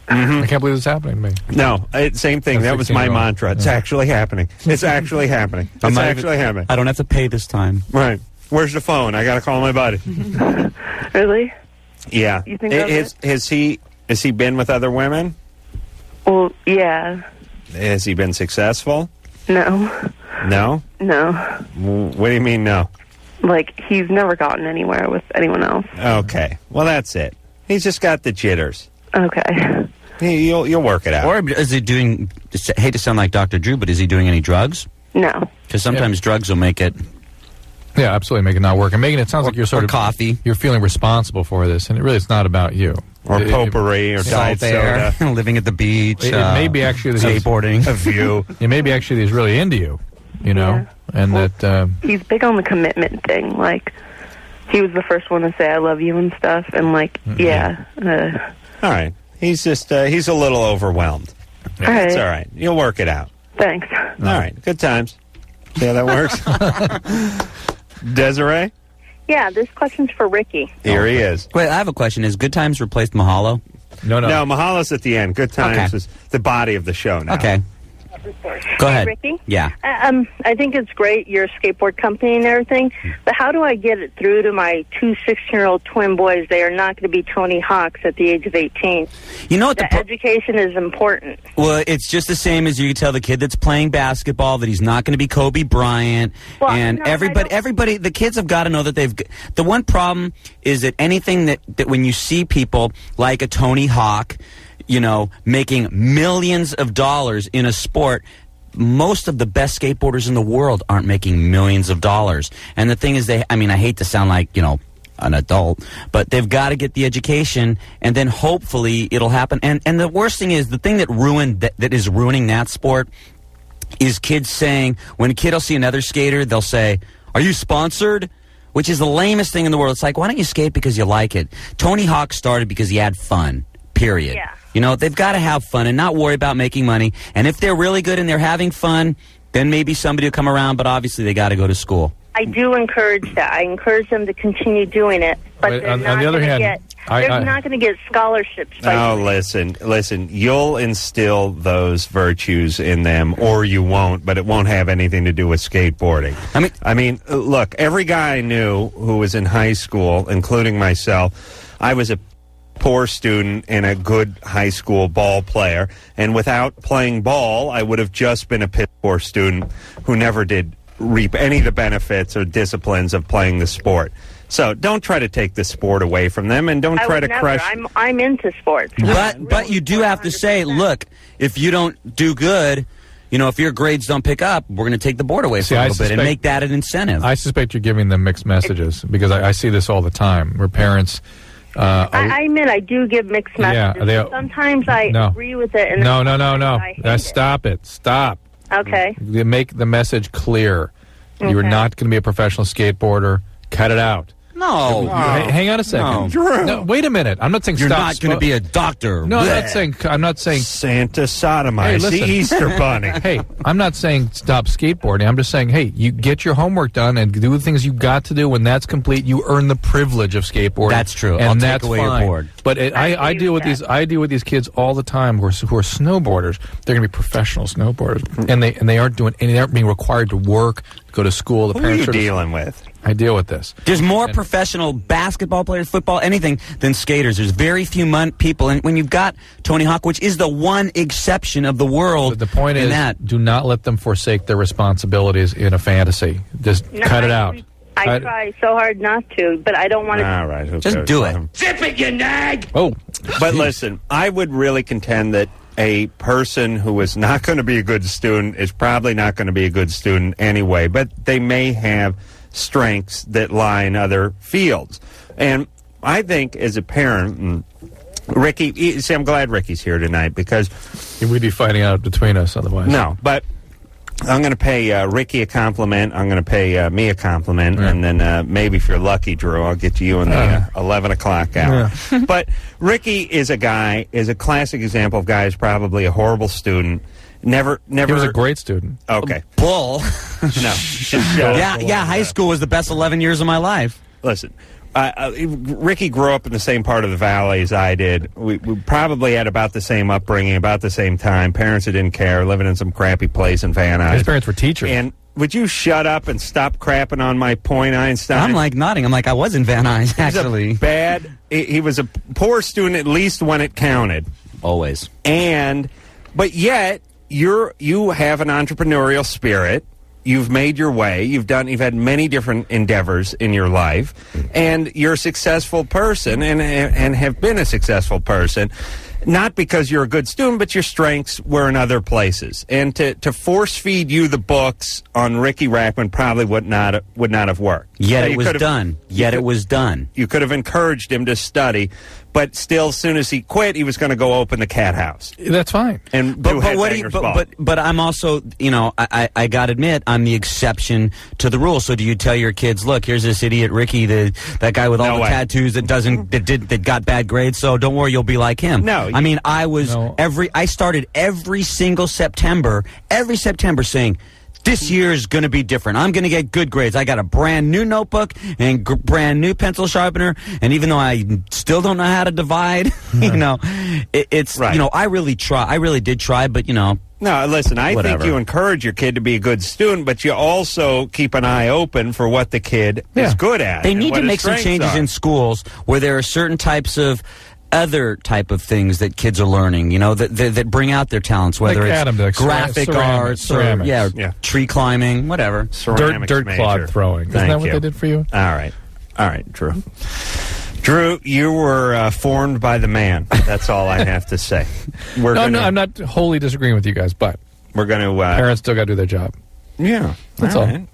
I can't believe this is happening to me.
no, same thing. That was my mantra. It's actually happening. It's actually happening. It's actually happening.
I don't have to pay this time.
Right. Where's the phone? I got to call my buddy.
Really?
Yeah.
You think that's
Has he been with other women?
Well, yeah.
Has he been successful?
No.
No?
No.
What do you mean no?
Like, he's never gotten anywhere with anyone else.
Okay. Well, that's it. He's just got the jitters.
Okay.
You'll work it out.
Or is he doing, I hate to sound like Dr. Drew, but is he doing any drugs?
No.
Because sometimes drugs will make it...
Yeah, absolutely, make it not work. And Megan, it sounds like you're sort of
coffee.
You're feeling responsible for this, and it's not about you.
Or potpourri, or diet soda.
Living at the beach.
It may be actually that
skateboarding.
A view.
It may be actually that he's really into you,
Yeah.
and
well,
that...
he's big on the commitment thing. Like, he was the first one to say I love you and stuff, and, like, yeah.
All right. He's just, he's a little overwhelmed.
All right.
It's all right. You'll work it out.
Thanks.
All right. Good times. See how that works? Desiree?
Yeah, this question's for Riki.
Here he is.
Wait, I have a question. Has Good Times replaced Mahalo?
No.
No, Mahalo's at the end. Good Times is the body of the show now.
Okay. Go ahead.
Ricky?
Yeah.
I think it's great, your skateboard company and everything, but how do I get it through to my 2 16-year-old twin boys? They are not going to be Tony Hawks at the age of 18.
You know what?
The education is important.
Well, it's just the same as you tell the kid that's playing basketball that he's not going to be Kobe Bryant.
Well,
and
no,
everybody, the kids have got to know that the one problem is that anything that when you see people like a Tony Hawk, you know, making millions of dollars in a sport, most of the best skateboarders in the world aren't making millions of dollars. And the thing is, I hate to sound like, you know, an adult, but they've got to get the education, and then hopefully it'll happen. And the worst thing is, the thing that is ruining that sport is kids saying, when a kid will see another skater, they'll say, "Are you sponsored?" Which is the lamest thing in the world. It's like, why don't you skate because you like it? Tony Hawk started because he had fun. Period.
Yeah.
You know, they've got to have fun and not worry about making money. And if they're really good and they're having fun, then maybe somebody will come around, but obviously they got to go to school.
I do encourage that. I encourage them to continue doing it, but they're
on
not
the other
going to
hand,
they're not going to get scholarships.
No, listen. You'll instill those virtues in them, or you won't. But it won't have anything to do with skateboarding. I mean, look. Every guy I knew who was in high school, including myself, I was a poor student and a good high school ball player. And without playing ball, I would have just been a piss poor student who never did reap any of the benefits or disciplines of playing the sport. So don't try to take the sport away from them, and don't try to crush.
I'm into sports.
But you do have to say, look, if you don't do good, you know, if your grades don't pick up, we're going to take the board away for a little bit and make that an incentive.
I suspect you're giving them mixed messages, because I see this all the time where parents.
I admit I do give mixed messages.
Yeah,
sometimes I agree with it. And
no. Stop it. Stop.
Okay.
You make the message clear. You're not going to be a professional skateboarder. Cut it out.
No.
Hang on a second. No, wait a minute. I'm not saying
you're
stop.
Not going to be a doctor.
No, I'm not saying
Santa sodomize the Easter Bunny.
Hey, I'm not saying stop skateboarding. I'm just saying, hey, you get your homework done and do the things you got to do. When that's complete, you earn the privilege of skateboarding.
That's true.
And
I'll
that's
take away
fine.
your board.
But I deal with these. I deal with these kids all the time who are snowboarders. They're going to be professional snowboarders, and they aren't doing. And they aren't being required to work, go to school. The
Who are you
parents
dealing with?
I deal with this.
There's more professional basketball players, football, anything than skaters. There's very few people. And when you've got Tony Hawk, which is the one exception of the world,
but the point is, do not let them forsake their responsibilities in a fantasy. Just cut it out.
I try so hard not to, but I don't want to.
All right. Okay.
Just do it.
Zip it, you nag!
Oh.
But listen, I would really contend that a person who is not going to be a good student is probably not going to be a good student anyway, but they may have strengths that lie in other fields. And I think as a parent, Ricky, see, I'm glad Ricky's here tonight, because
we'd be fighting out between us otherwise.
No, but I'm going to pay Ricky a compliment. I'm going to pay me a compliment, and then maybe if you're lucky, Drew, I'll get to you in the 11 o'clock hour.
Yeah.
But Ricky is a classic example of a guy who's probably a horrible student. Never.
He was a great student.
Okay.
Bull.
No.
Yeah. High school was the best 11 years of my life.
Listen, Ricky grew up in the same part of the valley as I did. We probably had about the same upbringing, about the same time. Parents who didn't care, living in some crappy place in Van Nuys.
His parents were teachers.
And would you shut up and stop crapping on my point, Einstein?
I'm like nodding. I'm like, I was in Van Nuys, actually.
He was a poor student, at least when it counted.
Always.
But yet, you have an entrepreneurial spirit. You've made your way. You've had many different endeavors in your life, and you're a successful person, and have been a successful person. Not because you're a good student, but your strengths were in other places. And to force feed you the books on Riki Rachtman probably would not have worked.
Yet it was done. It was done.
You could have encouraged him to study, but still, as soon as he quit, he was going to go open the cat house.
That's fine.
And
but I'm also, I got to admit, I'm the exception to the rule. So do you tell your kids, look, here's this idiot Ricky, that guy with all the tattoos that got bad grades, so don't worry, you'll be like him.
No.
I mean, I started every single September saying, this year is going to be different. I'm going to get good grades. I got a brand new notebook and brand new pencil sharpener. And even though I still don't know how to divide, it's right. I really did try. But
No, listen, I think you encourage your kid to be a good student, but you also keep an eye open for what the kid is good at.
They need to make some changes in schools where there are certain types of other type of things that kids are learning, that bring out their talents, whether it's graphic arts or tree climbing, whatever.
Dirt clod throwing. Isn't that what they did for you?
All right, Drew. Drew, you were formed by the man. That's all I have to say.
I'm not wholly disagreeing with you guys, but
we're going to...
parents still got to do their job.
Yeah.
That's all.
All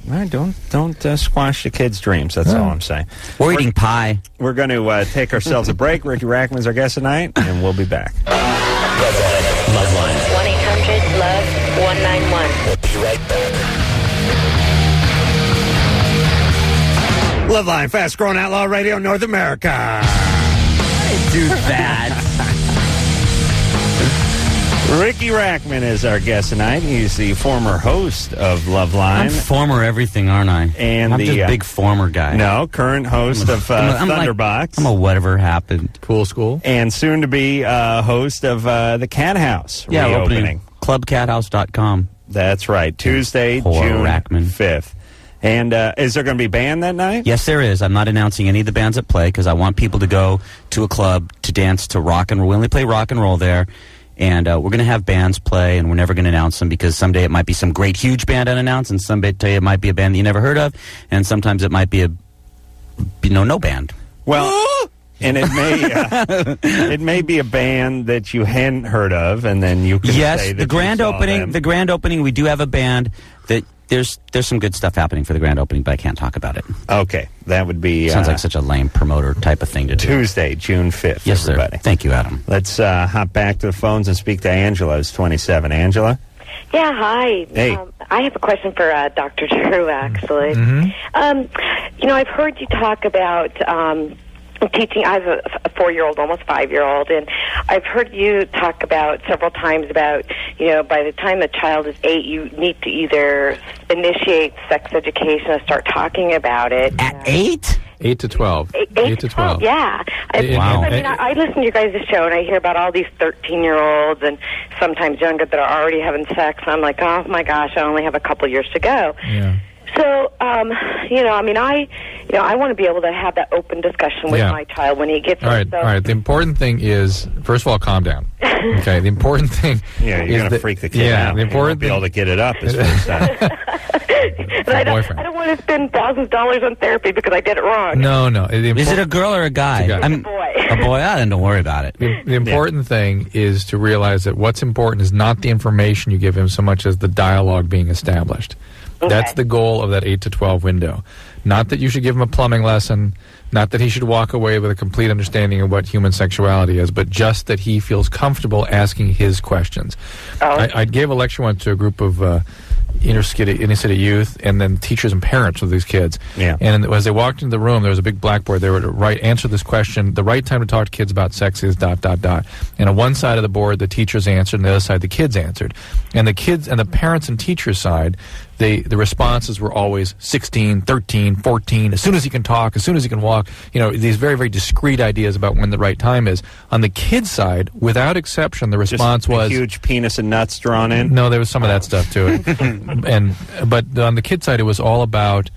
right. Don't squash the kids' dreams. That's all I'm saying.
We're eating pie.
We're going to take ourselves a break. Riki Rachtman's our guest tonight, and we'll be back.
LoveLine.
1-800-LOVE-191.
We'll be right back.
LoveLine, fast-growing outlaw radio, North America.
Do that.
Riki Rachtman is our guest tonight. He's the former host of LoveLine.
I'm former everything, aren't I?
And
I'm just a big former guy.
No, current host of Thunderbox.
I'm a whatever happened.
Cool school.
And soon to be host of the Cat House reopening.
ClubCatHouse.com.
That's right. Tuesday, June 5th. And is there going to be a band that night?
Yes, there is. I'm not announcing any of the bands that play because I want people to go to a club to dance to rock and roll. We only play rock and roll there. And we're going to have bands play, and we're never going to announce them because someday it might be some great, huge band unannounced, and someday it might be a band that you never heard of, and sometimes it might be no band.
Well, and it may be a band that you hadn't heard of, and then you can say that
the grand opening.
Them.
The grand opening, we do have a band that there's some good stuff happening for the grand opening, but I can't talk about it.
Okay, that would be
sounds like such a lame promoter type of thing to do.
Tuesday, June 5th.
Yes,
everybody.
Sir. Thank you, Adam.
Let's hop back to the phones and speak to Angela, who's 27. Angela.
Yeah, hi.
Hey.
I have a question for Dr. Drew, actually.
Mm-hmm.
I've heard you talk about teaching. I have a 4-year-old, almost 5-year-old, and I've heard you talk about several times about, by the time the child is 8, you need to either initiate sex education or start talking about it.
At 8?
8 to 12. 8 to 12.
Yeah.
Wow.
I listen to your guys' show, and I hear about all these 13-year-olds and sometimes younger that are already having sex, and I'm like, oh, my gosh, I only have a couple years to go.
Yeah.
So, I want to be able to have that open discussion with my child when he gets
all right.
So.
All right. The important thing is, first of all, calm down. Okay. The important thing.
Yeah, you're going to freak the kid out.
The important
thing. Be able to get it up as first time.
I don't want to spend thousands of dollars on therapy because I did it wrong.
No.
Is it a girl or a guy?
It's a guy.
A boy.
A boy? Then don't worry about it.
The important thing is to realize that what's important is not the information you give him so much as the dialogue being established.
Okay.
That's the goal of that 8 to 12 window. Not that you should give him a plumbing lesson, not that he should walk away with a complete understanding of what human sexuality is, but just that he feels comfortable asking his questions. I gave a lecture once to a group of inner city youth and then teachers and parents of these kids.
Yeah.
And as they walked into the room, there was a big blackboard. They were to answer this question. The right time to talk to kids about sex is ... And on one side of the board, the teachers answered, and the other side, the kids answered. And the kids and the parents and teachers side, the responses were always 16, 13, 14, as soon as he can talk, as soon as he can walk, these very, very discreet ideas about when the right time is. On the kids' side, without exception, the response was...
huge penis and nuts drawn in?
No, there was some of that stuff to it. But on the kids' side, it was all about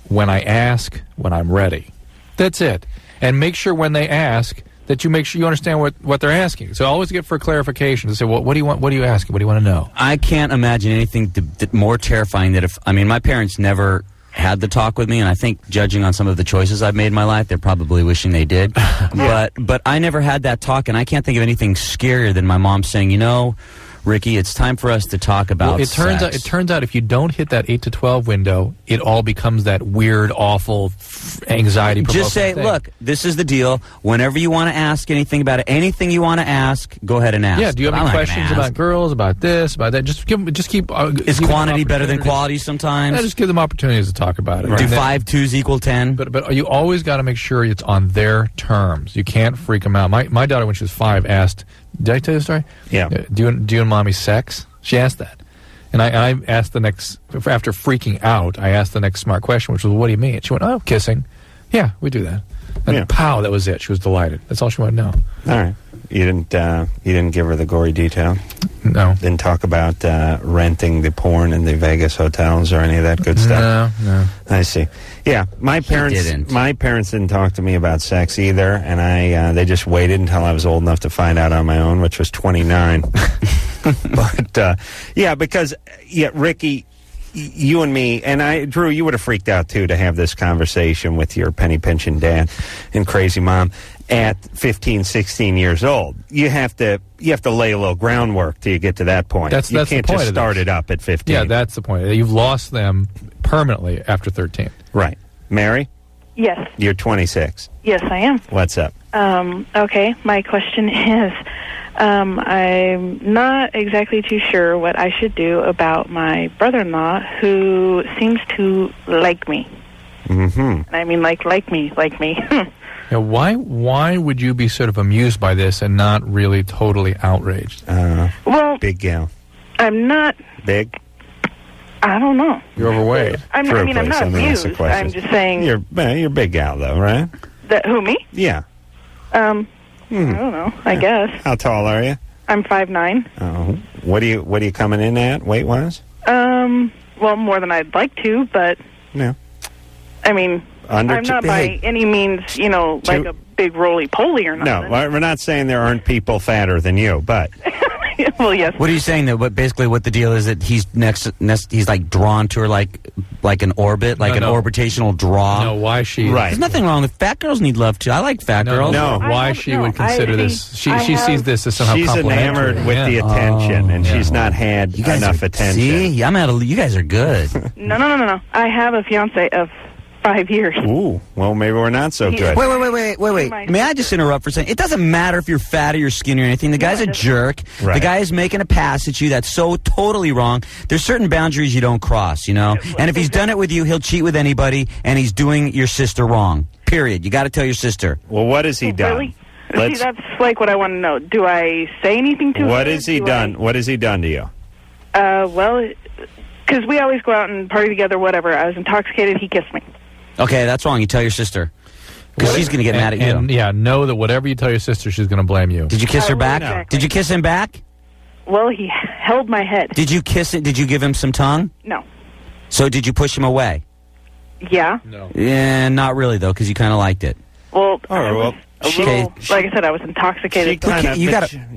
when I ask, when I'm ready. That's it. And make sure when they ask that you make sure you understand what they're asking. So always get for clarification to say, well, what do you want? What are you asking? What do you want to know?
I can't imagine anything more terrifying than my parents never had the talk with me, and I think judging on some of the choices I've made in my life, they're probably wishing they did. But I never had that talk, and I can't think of anything scarier than my mom saying, Riki, it's time for us to talk about sex.
It turns out if you don't hit that 8 to 12 window, it all becomes that weird, awful, anxiety-provoking
Just say,
thing.
look, this is the deal. Whenever you want to ask anything about it, anything you want to ask, go ahead and ask.
Yeah, do you have any questions about girls, about this, about that? Just keep...
Is quantity better than quality sometimes?
Yeah, just give them opportunities to talk about it.
Right. Do 5 2s equal 10?
But you always got to make sure it's on their terms. You can't freak them out. My daughter, when she was 5, asked... Did I tell you the story?
Yeah.
Do you and mommy sex? She asked that. And I asked the next... After freaking out, I asked the next smart question, which was, what do you mean? She went, kissing. Yeah, we do that. And pow, that was it. She was delighted. That's all she wanted to know.
All right. You didn't give her the gory detail?
No.
Didn't talk about renting the porn in the Vegas hotels or any of that good stuff?
No.
I see. Yeah, my parents didn't talk to me about sex either, and they just waited until I was old enough to find out on my own, which was 29. But because Ricky, you and me, and Drew, you would have freaked out too to have this conversation with your penny pinching dad and crazy mom at 15, 16 years old. You have to lay a little groundwork till you get to that point.
That's
you
the
can't
point
just
of
start
this.
it up at 15.
Yeah, that's the point. You've lost them permanently after 13.
Right. Mary,
Yes.
you're 26.
Yes, I am.
What's up?
Okay, my question is, I'm not exactly too sure what I should do about my brother-in-law who seems to like me.
Mm-hmm.
And I mean like me.
Yeah, why would you be sort of amused by this and not really totally outraged?
Well,
big gal.
I'm not...
Big?
I don't know.
You're overweight.
I'm not amused. I'm just saying...
You're big gal, though, right?
Who, me?
Yeah.
I don't know, I guess.
How tall are you?
I'm 5'9".
Oh, what are you coming in at weight-wise?
Well, more than I'd like to, but...
No.
I mean, I'm not by any means, like a big roly-poly or nothing.
No, we're not saying there aren't people fatter than you, but...
Well, yes.
What are you saying, though? Basically what the deal is that he's he's like drawn to her like an orbit, like an orbitational draw?
No, why she...
Right. There's nothing wrong with fat girls need love, too. I like fat girls.
No, why she would consider this... She sees this as somehow
she's
complimentary.
enamored with the attention, and she's not had enough attention.
See? You guys are good.
No. I have a fiancé of 5 years.
Ooh, well, maybe we're not so good.
Wait. May I just interrupt for a second? It doesn't matter if you're fat or you're skinny or anything. The guy's a jerk.
Right.
The guy is making a pass at you. That's so totally wrong. There's certain boundaries you don't cross, And if he's done it with you, he'll cheat with anybody, and he's doing your sister wrong. Period. You got to tell your sister.
Well, what has he done?
Really? See, that's like what I want to know. Do I say anything to him?
What has he done? What has he done to you?
Well, because we always go out and party together, whatever. I was intoxicated. He kissed me.
Okay, that's wrong. You tell your sister. Because she's going to get mad at you.
And, know that whatever you tell your sister, she's going to blame you.
Did you kiss her back?
Exactly.
Did you kiss him back?
Well, he held my head.
Did you kiss it? Did you give him some tongue?
No.
So did you push him away?
Yeah.
No.
Yeah, not really, though, because you kind of liked it.
Well,
like
I said, I was intoxicated.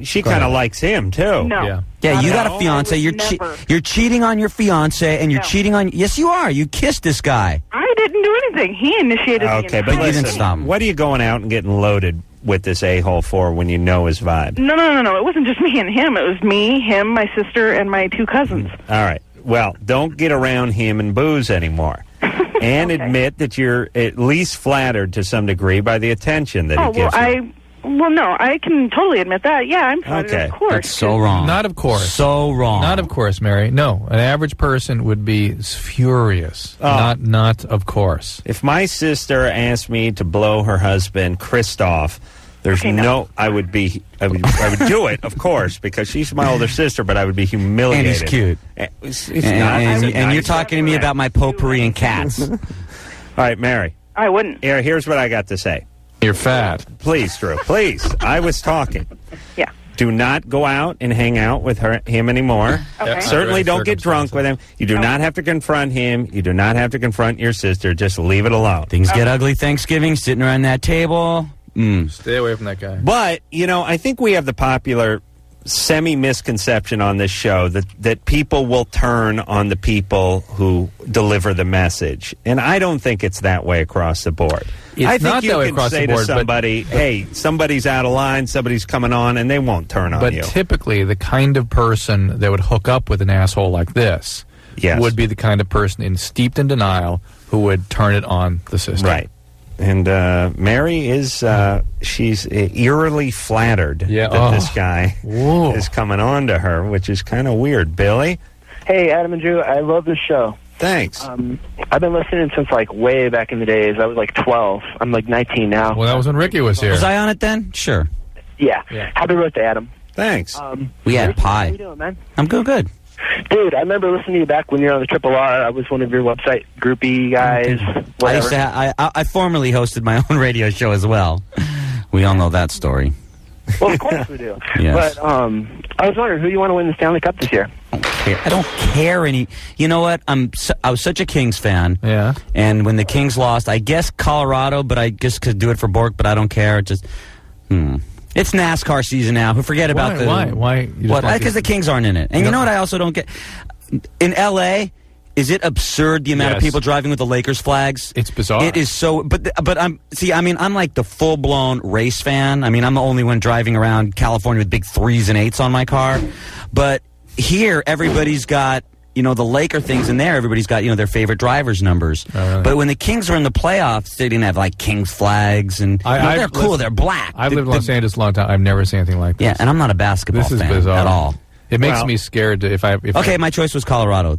She kind of likes him, too.
No.
Yeah, you got a fiance. You're cheating on your fiance, and you're cheating on... Yes, you are. You kissed this guy.
I didn't do anything. He initiated the
Okay, but listen, what are you going out and getting loaded with this a-hole for when you know his vibe?
No. It wasn't just me and him. It was me, him, my sister, and my 2 cousins.
All right. Well, don't get around him and booze anymore. And admit that you're at least flattered to some degree by the attention that he gives you.
No, I can totally admit that. Yeah, I'm flattered, of course.
That's so wrong.
Not of course.
So wrong.
Not of course, Mary. No, an average person would be furious. Not of course.
If my sister asked me to blow her husband, Christoph, I would do it, of course, because she's my older sister, but I would be humiliated.
And he's cute. And you're talking to me about my potpourri and cats.
All right, Mary.
I wouldn't.
Here's what I got to say.
You're fat.
Please, Drew, please. I was talking.
Yeah.
Do not go out and hang out with him anymore.
Okay.
Certainly don't get drunk with him. You do not have to confront him. You do not have to confront your sister. Just leave it alone.
Things get ugly Thanksgiving, sitting around that table.
Stay away from that guy.
But, I think we have the popular semi-misconception on this show that people will turn on the people who deliver the message. And I don't think it's that way across the board. I think you can say to somebody, hey, somebody's out of line, somebody's coming on, and they won't turn on you.
But typically, the kind of person that would hook up with an asshole like this would be the kind of person steeped in denial who would turn it on the system.
Right. And Mary is, she's eerily flattered that this guy is coming on to her, which is kind of weird. Billy?
Hey, Adam and Drew, I love this show.
Thanks.
I've been listening since, way back in the days. I was, 12. I'm, 19 now.
Well, that was when Ricky was here.
Was I on it then? Sure.
Yeah. Happy birthday, Adam.
Thanks.
We had pie.
How you doing, man?
I'm good.
Dude, I remember listening to you back when you were on the Triple R. I was one of your website groupie guys.
I used to I formerly hosted my own radio show as well. We all know that story.
Well, of course we do.
Yes.
But I was wondering, who do you want to win the Stanley Cup this year?
I don't care any. You know what? I was such a Kings fan.
Yeah.
And when the Kings lost, I guess Colorado, but I just could do it for Bork, but I don't care. It just, It's NASCAR season now. Forget about the.
Why?
Because the Kings aren't in it. And you know what? I also don't get. In L.A., is it absurd the amount of people driving with the Lakers flags?
It's bizarre.
It is so. But I'm like the full blown race fan. I mean, I'm the only one driving around California with big 3s and 8s on my car. But here, everybody's got, the Laker things in there. Everybody's got, their favorite drivers' numbers. But when the Kings were in the playoffs, they didn't have, like, Kings flags. And they're cool. They're black.
I've lived in Los Angeles a long time. I've never seen anything like this.
Yeah, and I'm not a basketball fan
bizarre.
at all.
It makes me scared to,
my choice was Colorado.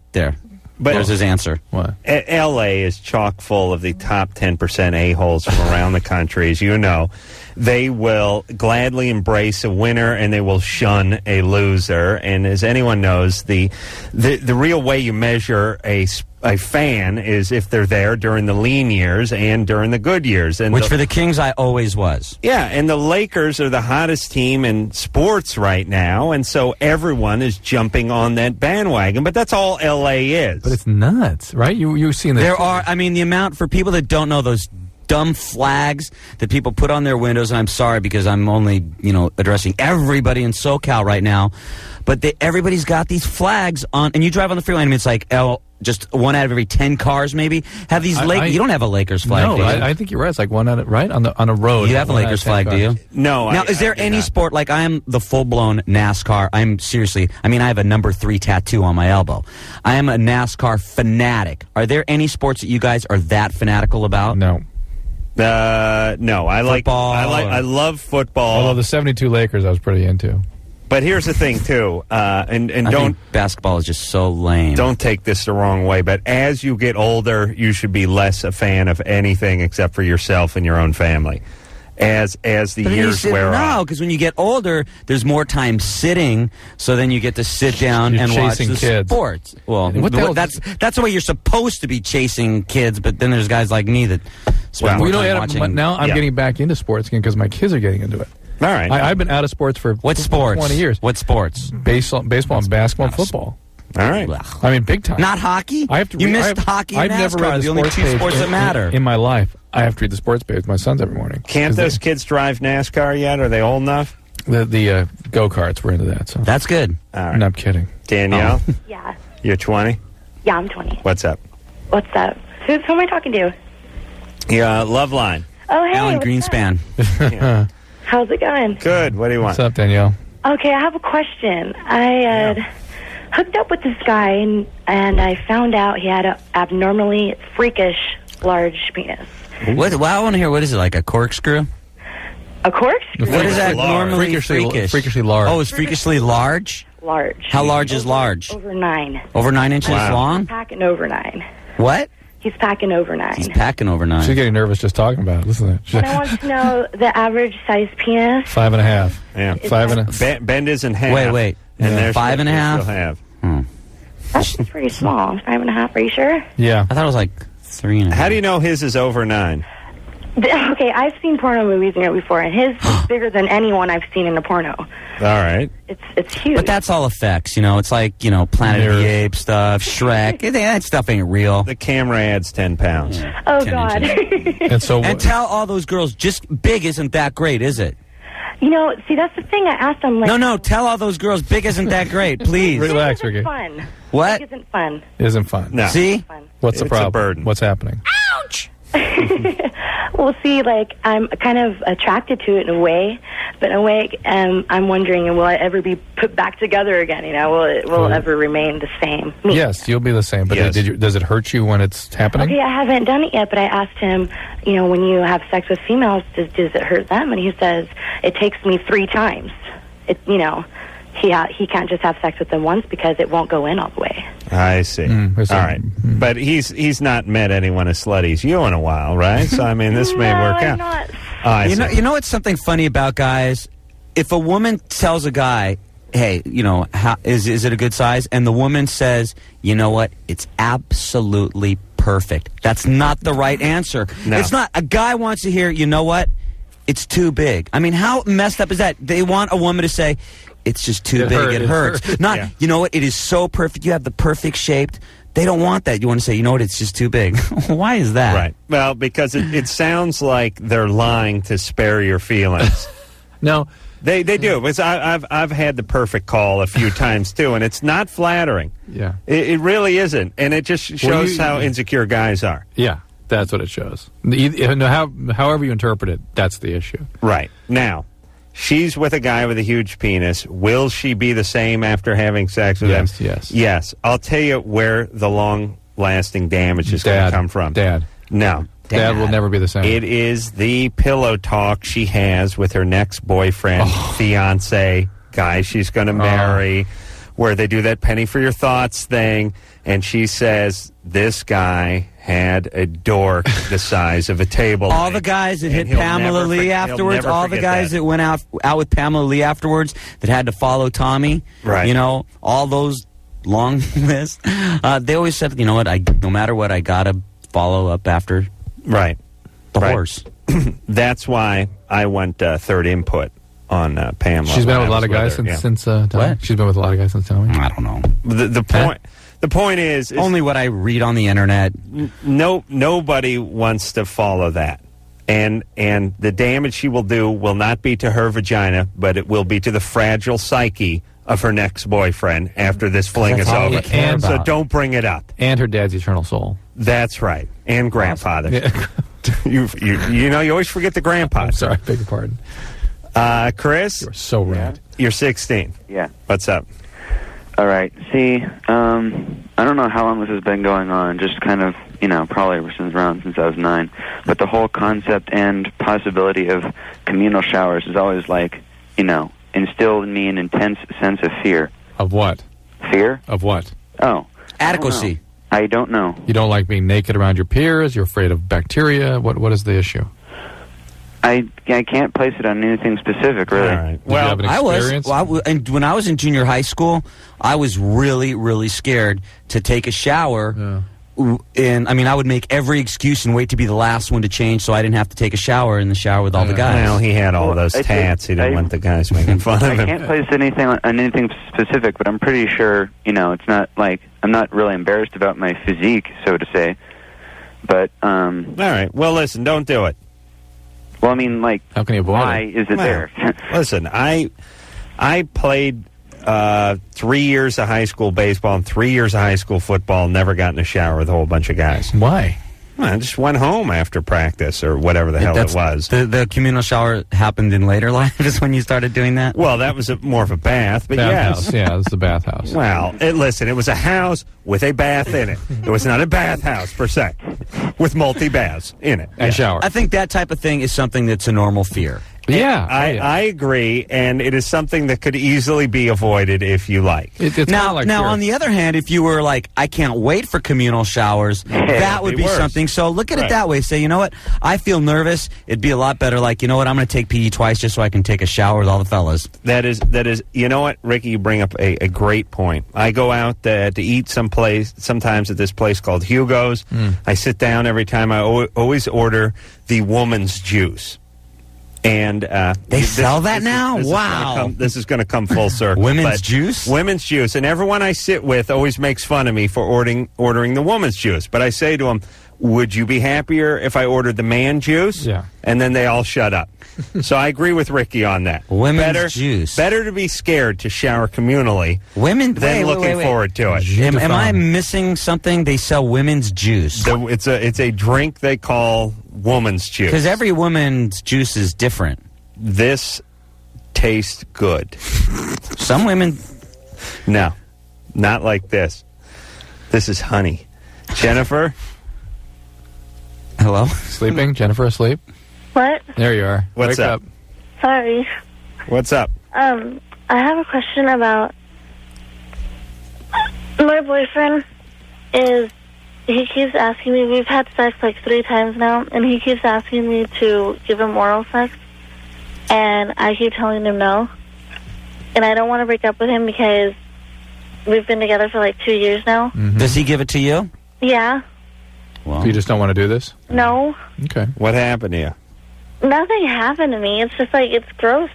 But there's his answer.
What?
L.A. is chock full of the top 10% a-holes from around the country, as you know. They will gladly embrace a winner, and they will shun a loser. And as anyone knows, the real way you measure a fan is if they're there during the lean years and during the good years. And
Which for the Kings, I always was.
Yeah, and the Lakers are the hottest team in sports right now, and so everyone is jumping on that bandwagon. But that's all L.A. is.
But it's nuts, right? You've seen this.
The amount, for people that don't know, those dumb flags that people put on their windows, and I'm sorry because I'm only, addressing everybody in SoCal right now, but everybody's got these flags on, and you drive on the freeway, and it's like, just 1 out of every 10 cars maybe have these Lakers. You don't have a Lakers flag,
no,
do you?
I think you're right. It's like one right on a road.
You have a Lakers flag, do you?
No.
Now, is there any sport, like I am the full-blown NASCAR, I have a number 3 tattoo on my elbow. I am a NASCAR fanatic. Are there any sports that you guys are that fanatical about?
No.
No. I love football.
Although the 72 Lakers I was pretty into.
But here's the thing, too, I
think basketball is just so lame.
Don't take this the wrong way, but as you get older, you should be less a fan of anything except for yourself and your own family. As the years wear on.
No, because when you get older, there's more time sitting, so then you get to sit down and watch the sports. Well, that's the way you're supposed to be chasing kids, but then there's guys like me that spend more time watching.
Now I'm getting back into sports again because my kids are getting into it.
All right.
I've been out of sports for 20 years.
What sports?
Baseball and basketball and football.
All right.
I mean, big time.
Not hockey?
You
missed hockey and NASCAR.
Never read
the only 2 sports that matter.
In my life, I have to read the sports page with my sons every morning.
Can't those kids drive NASCAR yet? Are they old enough?
The go-karts, we're into that. So
that's good.
All right.
No, I'm kidding.
Danielle?
Yeah.
You're 20?
Yeah, I'm 20.
What's up?
What's up? Who am I talking to?
Yeah, LoveLine.
Oh, hey.
Alan Greenspan.
Yeah.
How's it going?
Good. What do you want?
What's up, Danielle?
Okay, I have a question. I hooked up with this guy, and I found out he had an abnormally freakish large penis.
What? Well, I want to hear, what is it, like a corkscrew?
A corkscrew?
What is that normally freakish?
Freakishly large.
Oh, it's freakishly large?
Large.
How large is large?
Over 9.
Over 9 inches long?
He's packing over 9.
What?
He's packing over 9.
He's packing over 9.
She's getting nervous just talking about it. Listen to
And I want to know the average size penis.
5.5.
Yeah.
5.5.
Bend is in half.
Wait.
And there's
5.5?
That's pretty small. 5.5. Are you sure?
Yeah.
I thought it was like 3.5.
How do you know his is over 9?
Okay, I've seen porno movies before, and his is bigger than anyone I've seen in a porno.
All right.
It's huge.
But that's all effects, It's like, Planet of the Apes stuff, Shrek. That stuff ain't real.
The camera adds 10 pounds.
Oh, God.
And tell all those girls, just big isn't that great, is it?
See, that's the thing. I asked them, like...
No, tell all those girls, big isn't that great, please.
Relax, Ricky.
Fun.
What?
Big isn't fun.
Isn't fun.
No.
See?
What's the problem?
It's a burden.
What's happening?
Ouch!
Well, see, like, I'm kind of attracted to it in a way, but in a way, I'm wondering, will I ever be put back together again? Will it ever remain the same?
Yes, you'll be the same. But does it hurt you when it's happening?
Okay, I haven't done it yet, but I asked him, when you have sex with females, does it hurt them? And he says, it takes me 3 times. He can't just have sex with them once because it won't go in all the way.
I see. All right. But he's not met anyone as slutty as you in a while, right? So, I mean, this may work out.
Not.
Oh,
you know what's something funny about guys? If a woman tells a guy, hey, is it a good size? And the woman says, you know what? It's absolutely perfect. That's not the right answer.
No.
It's not. A guy wants to hear, you know what? It's too big. I mean, how messed up is that? They want a woman to say, it's just too big. It hurts. Not, you know what? It is so perfect. You have the perfect shape. They don't want that. You want to say, you know what? It's just too big. Why is that?
Right. Well, because it sounds like they're lying to spare your feelings.
No.
They do. Because I've had the perfect call a few times, too, and it's not flattering.
Yeah.
It really isn't. And it just shows how insecure guys are.
Yeah, that's what it shows. However you interpret it, that's the issue.
Right. Now, she's with a guy with a huge penis. Will she be the same after having sex with him? Yes. I'll tell you where the long-lasting damage is going to come from.
Dad.
No.
Dad will never be the same.
It is the pillow talk she has with her next boyfriend, fiance, guy she's going to marry, where they do that penny for your thoughts thing, and she says, this guy had a dork the size of a table.
All the guys that hit Pamela Lee afterwards, all the guys that went out with Pamela Lee afterwards that had to follow Tommy,
right?
All those long lists, they always said, you know what, no matter what, I got to follow up after
the
horse.
That's why I went third input on Pamela.
She's been with a lot of guys since Tommy?
What?
She's been with a lot of guys since Tommy?
I don't know.
The point is
only what I read on the internet.
Nobody wants to follow that. And the damage she will do will not be to her vagina, but it will be to the fragile psyche of her next boyfriend after this fling is over. So don't bring it up.
And her dad's eternal soul.
That's right. And grandfather. Yeah. you always forget the grandpa.
I'm sorry, beg your pardon.
Chris?
You're so right.
You're 16.
Yeah.
What's up?
All right. See, I don't know how long this has been going on, just kind of, probably ever since I was 9. But the whole concept and possibility of communal showers is always instilled in me an intense sense of fear.
Of what?
Fear?
Of what?
Oh.
Adequacy.
I don't know.
You don't like being naked around your peers? You're afraid of bacteria? What is the issue?
I can't place it on anything specific, really.
All right. Well, you have an experience?
And when I was in junior high school, I was really, really scared to take a shower.
Yeah.
And I would make every excuse and wait to be the last one to change so I didn't have to take a shower in the shower with all the guys.
Well, he had all those tats. He didn't want the guys making fun of him.
I can't place anything on anything specific, but I'm pretty sure, it's not like I'm not really embarrassed about my physique, so to say. But
all right. Well, listen, don't do it.
Well,
how can you avoid
why is it there?
Listen, I played 3 years of high school baseball and 3 years of high school football, never got in a shower with a whole bunch of guys.
Why?
I just went home after practice or whatever the hell it was.
The communal shower happened in later life is when you started doing that?
Well, that was more of a bath, but yes.
Yeah, it's a bathhouse.
Well, listen, it was a house with a bath in it. It was not a bathhouse, per se, with multi-baths in it.
And shower.
I think that type of thing is something that's a normal fear.
Yeah.
I agree, and it is something that could easily be avoided if you like.
It's
now,
like
on the other hand, if you were like, I can't wait for communal showers, that would be
worse.
something. So look at it that way. Say, you know what? I feel nervous. It'd be a lot better like, you know what? I'm going to take PD twice just so I can take a shower with all the fellas.
That is. You know what, Ricky? You bring up a great point. I go out to eat sometimes at this place called Hugo's. I sit down every time. I always order the woman's juice. And
they sell that now? Wow.
This is going to come full circle.
Women's juice?
Women's juice. And everyone I sit with always makes fun of me for ordering the woman's juice. But I say to them, would you be happier if I ordered the man juice?
Yeah.
And then they all shut up. So I agree with Ricky on that.
Women's juice.
Better to be scared to shower communally than looking forward to it.
Am I missing something? They sell women's juice.
It's a drink they call woman's juice.
Because every woman's juice is different.
This tastes good.
Some women...
No, not like this. This is honey. Jennifer?
Hello?
Sleeping? Jennifer asleep?
What?
There you are.
What's
Wake
up?
Sorry.
What's up?
I have a question about my boyfriend. He keeps asking me, we've had sex like 3 times now, and he keeps asking me to give him oral sex, and I keep telling him no.
and I don't want to break up with him because we've been together for like 2 years now.
Mm-hmm. Does he give it to you?
Yeah.
Well, you just don't want to do this?
No.
Okay.
What happened to you?
Nothing happened to me. It's just like, it's gross.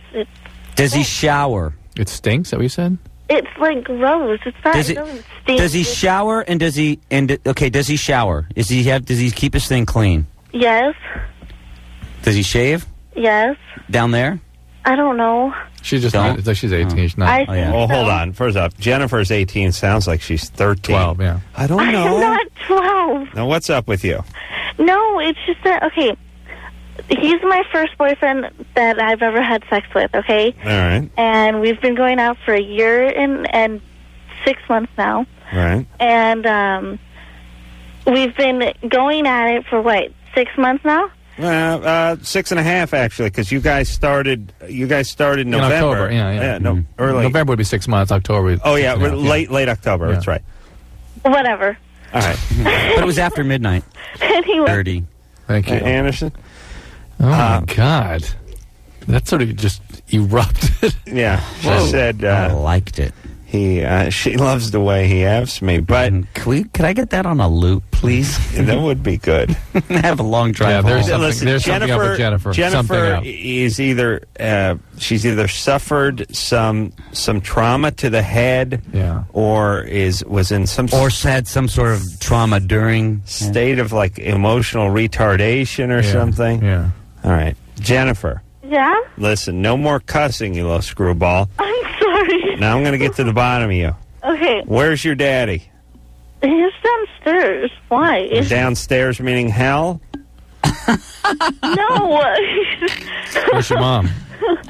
Does he shower?
It stinks, is that what you said?
It's like gross. It's not.
Does
It doesn't stink.
Does he shower and does he does he shower? Does he keep his thing clean?
Yes.
Does he shave?
Yes.
Down there?
I don't know.
She's just
Don't?
not, she's 18. She's not.
I think
Well, hold
so.
on. First off, Jennifer's 18. Sounds like she's 13.
12, yeah.
I don't
I'm
know.
not 12.
Now, what's up with you?
No, it's just that, okay, he's my first boyfriend that I've ever had sex with, okay?
All right.
And we've been going out for a year and 6 months now.
Right.
And we've been going at it for, 6 months now?
6.5 actually, because you guys started November.
In October, yeah.
No, early.
November would be 6 months. October would be
Oh yeah,
6.5,
late October.
Yeah.
That's right.
Whatever.
All right.
But it was after midnight.
Anyway.
30.
Thank you.
Anderson.
Oh my God, that sort of just erupted.
Yeah, she
Whoa.
said
I liked it.
She loves the way he asks me, but
could I get that on a loop, please?
That would be good.
Have a long drive.
Yeah, there's
home.
something, something up with Jennifer. Something
Jennifer
up.
is either she's either suffered some trauma to the head, or was in some
or had some sort of trauma during
state of like emotional retardation or something.
Yeah.
All right, Jennifer.
Yeah?
Listen, no more cussing, you little screwball.
I'm sorry.
Now I'm going to get to the bottom of you.
Okay.
Where's your daddy?
He's downstairs. Why?
Downstairs meaning hell?
No.
Where's your mom?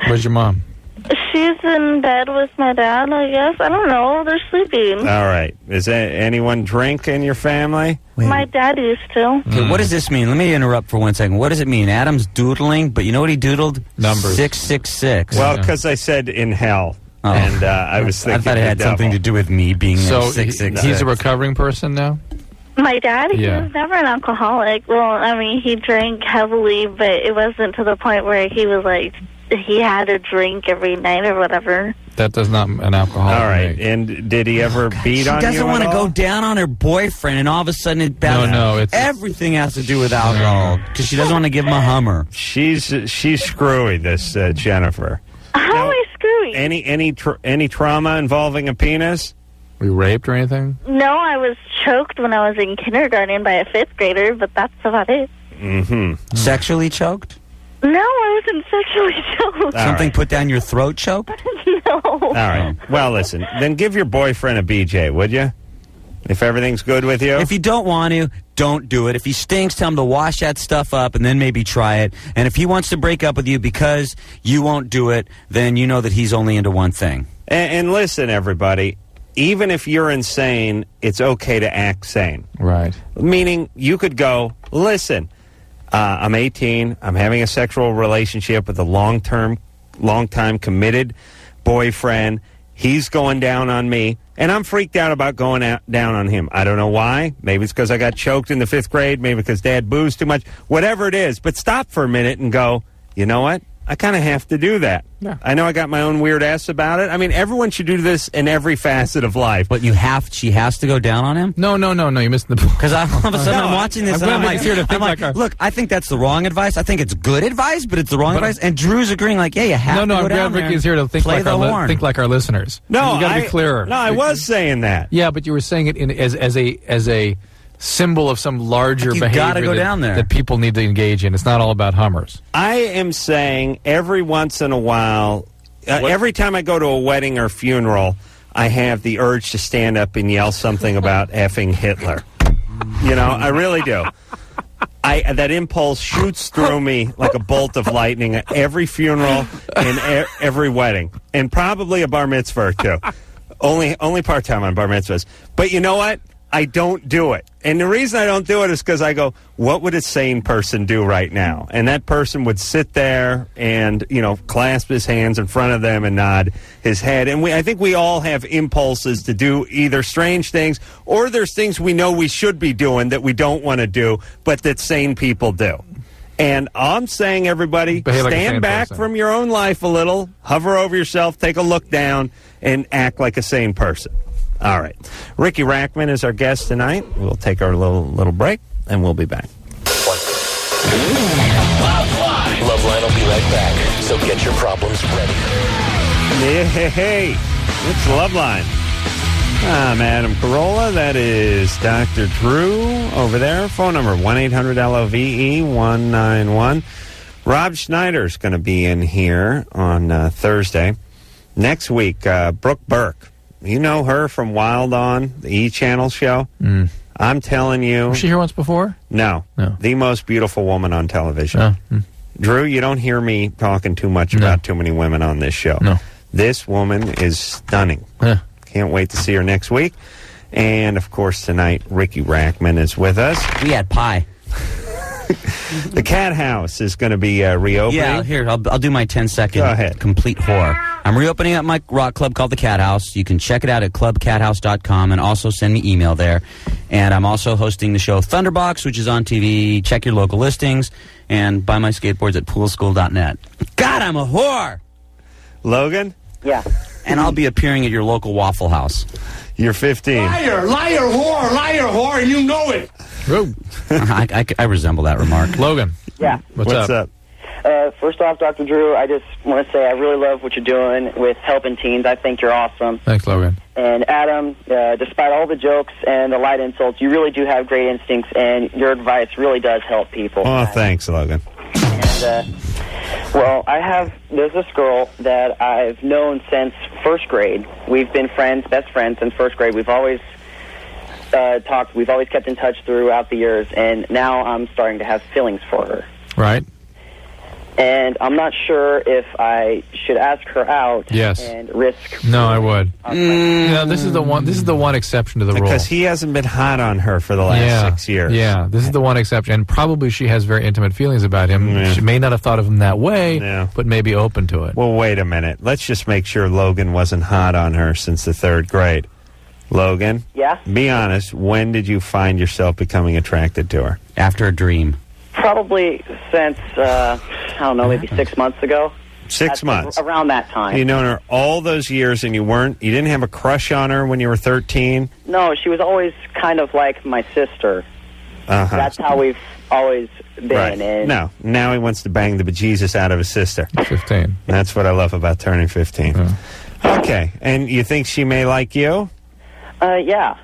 Where's your mom?
She's in bed with my dad, I guess. I don't know. They're sleeping.
All right. Is anyone drink in your family?
My dad used to.
Okay, what does this mean? Let me interrupt for 1 second. What does it mean? Adam's doodling, but you know what he doodled?
Numbers.
666.
Well, because I said in hell.
Oh.
And I was thinking
I thought it had
the
something to
devil.
do with me being
So
666.
he's a recovering person now?
My dad, he
Yeah.
was never an alcoholic. Well, I mean, he drank heavily, but it wasn't to the point where he was like, he had to drink every night or whatever.
That does not an alcoholic.
All right.
make.
And did he ever beat
She
on you?
doesn't want to
at all?
go down on her boyfriend, and all of a sudden it's everything has to do with alcohol because she doesn't want to give him a Hummer.
She's screwy, this Jennifer.
How am I screwy?
Any trauma involving a penis?
Were you raped or anything?
No, I was choked when I was in kindergarten by a 5th grader, but that's about it.
Mm-hmm.
Sexually choked?
No, I wasn't sexually choked.
Something put down your throat choke?
No.
All right. Well, listen. Then give your boyfriend a BJ, would you? If everything's good with you?
If you don't want to, don't do it. If he stinks, tell him to wash that stuff up and then maybe try it. And if he wants to break up with you because you won't do it, then you know that he's only into one thing.
And listen, everybody. Even if you're insane, it's okay to act sane.
Right.
Meaning, you could go, listen, I'm 18, I'm having a sexual relationship with a long-time committed boyfriend. He's going down on me, and I'm freaked out about going down on him. I don't know why. Maybe it's because I got choked in the 5th grade. Maybe because Dad boozed too much. Whatever it is. But stop for a minute and go, you know what? I kind of have to do that.
Yeah.
I know I got my own weird ass about it. I mean, everyone should do this in every facet of life.
But she has to go down on him?
No, you missed the point.
Because all of a sudden I'm watching this and I'm like,
look,
I think that's the wrong advice. I think it's good advice, but it's the wrong advice. And Drew's agreeing like, yeah, you have to go
I'm
down
glad
there
Ricky's here to think
play
like
the horn.
think like our listeners.
No,
you got to be clearer.
No, I was saying that.
Yeah, but you were saying it as a symbol of some larger
You
behavior
gotta go down there.
that people need to engage in. It's not all about Hummers.
I am saying every once in a while, every time I go to a wedding or funeral, I have the urge to stand up and yell something about effing Hitler. You know, I really do. That impulse shoots through me like a bolt of lightning at every funeral and every wedding, and probably a bar mitzvah or two. Only part-time on bar mitzvahs. But you know what? I don't do it. And the reason I don't do it is because I go, what would a sane person do right now? And that person would sit there and, clasp his hands in front of them and nod his head. And I think we all have impulses to do either strange things or there's things we know we should be doing that we don't want to do, but that sane people do. And I'm saying, everybody,
Behave like a
stand
sane
back
person.
from your own life a little, hover over yourself, take a look down, and act like a sane person. All right. Riki Rachtman is our guest tonight. We'll take our little break, and we'll be back.
LoveLine will be right back, so get your problems ready.
Hey, it's LoveLine. I'm Adam Carolla. That is Dr. Drew over there. Phone number 1-800-LOVE-191. Rob Schneider's going to be in here on Thursday. Next week, Brooke Burke. You know her from Wild On, the E-Channel show? I'm telling you.
Was she here once before?
No. The most beautiful woman on television. Drew, you don't hear me talking too much about too many women on this show.
No.
This woman is stunning. Can't wait to see her next week. And, of course, tonight, Riki Rachtman is with us.
We had pie.
The Cat House is going to be reopening.
Yeah, here, I'll do my 10-second
Go ahead.
complete horror. I'm reopening up my rock club called the Cat House. You can check it out at clubcathouse.com and also send me email there. And I'm also hosting the show Thunderbox, which is on TV. Check your local listings and buy my skateboards at poolschool.net. God, I'm a whore!
Logan?
Yeah. And I'll be appearing at your local Waffle House.
You're 15.
Liar, whore, and you know it.
I resemble that remark.
Logan.
Yeah.
What's up?
First off, Dr. Drew, I just want to say I really love what you're doing with helping teens. I think you're awesome.
Thanks, Logan.
And Adam, despite all the jokes and the light insults, you really do have great instincts, and your advice really does help people.
Oh, thanks, Logan.
And, there's this girl that I've known since first grade. We've been best friends since first grade. We've always talked. We've always kept in touch throughout the years, and now I'm starting to have feelings for her.
Right.
And I'm not sure if I should ask her out
Yes.
and risk.
No, I would. No, this is the one exception to the rule.
Because he hasn't been hot on her for the last 6 years.
Yeah, this is the one exception. And probably she has very intimate feelings about him.
Yeah.
She may not have thought of him that way, but may be open to it.
Well, wait a minute. Let's just make sure Logan wasn't hot on her since the 3rd grade. Logan?
Yeah?
Be honest. When did you find yourself becoming attracted to her?
After a dream.
Probably since, I don't know, maybe 6 months ago.
6 months?
Around that time.
You've known her all those years and you didn't have a crush on her when you were 13?
No, she was always kind of like my sister.
Uh-huh.
That's how we've always been.
Right.
And
No, now he wants to bang the bejesus out of his sister.
15.
That's what I love about turning 15. Okay, and you think she may like you?
Yeah.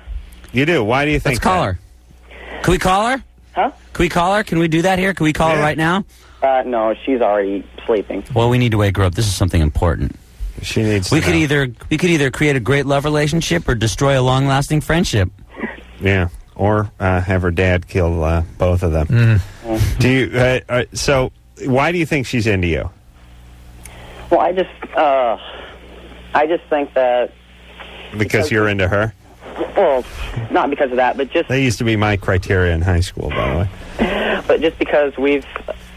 You do? Why do you think
Let's call her. Can we call her?
Huh?
Can we call her? Can we do that here? Can we call her right now?
No, she's already sleeping.
Well, we need to wake her up. This is something important.
She needs
We
to
could
know.
either create a great love relationship or destroy a long-lasting friendship.
Yeah, or have her dad kill both of them.
Mm-hmm.
Do you? So, why do you think she's into you?
Well, I just think that.
Because you're into her?
Well, not because of that, but just.
That used to be my criteria in high school, by the way.
But just because we've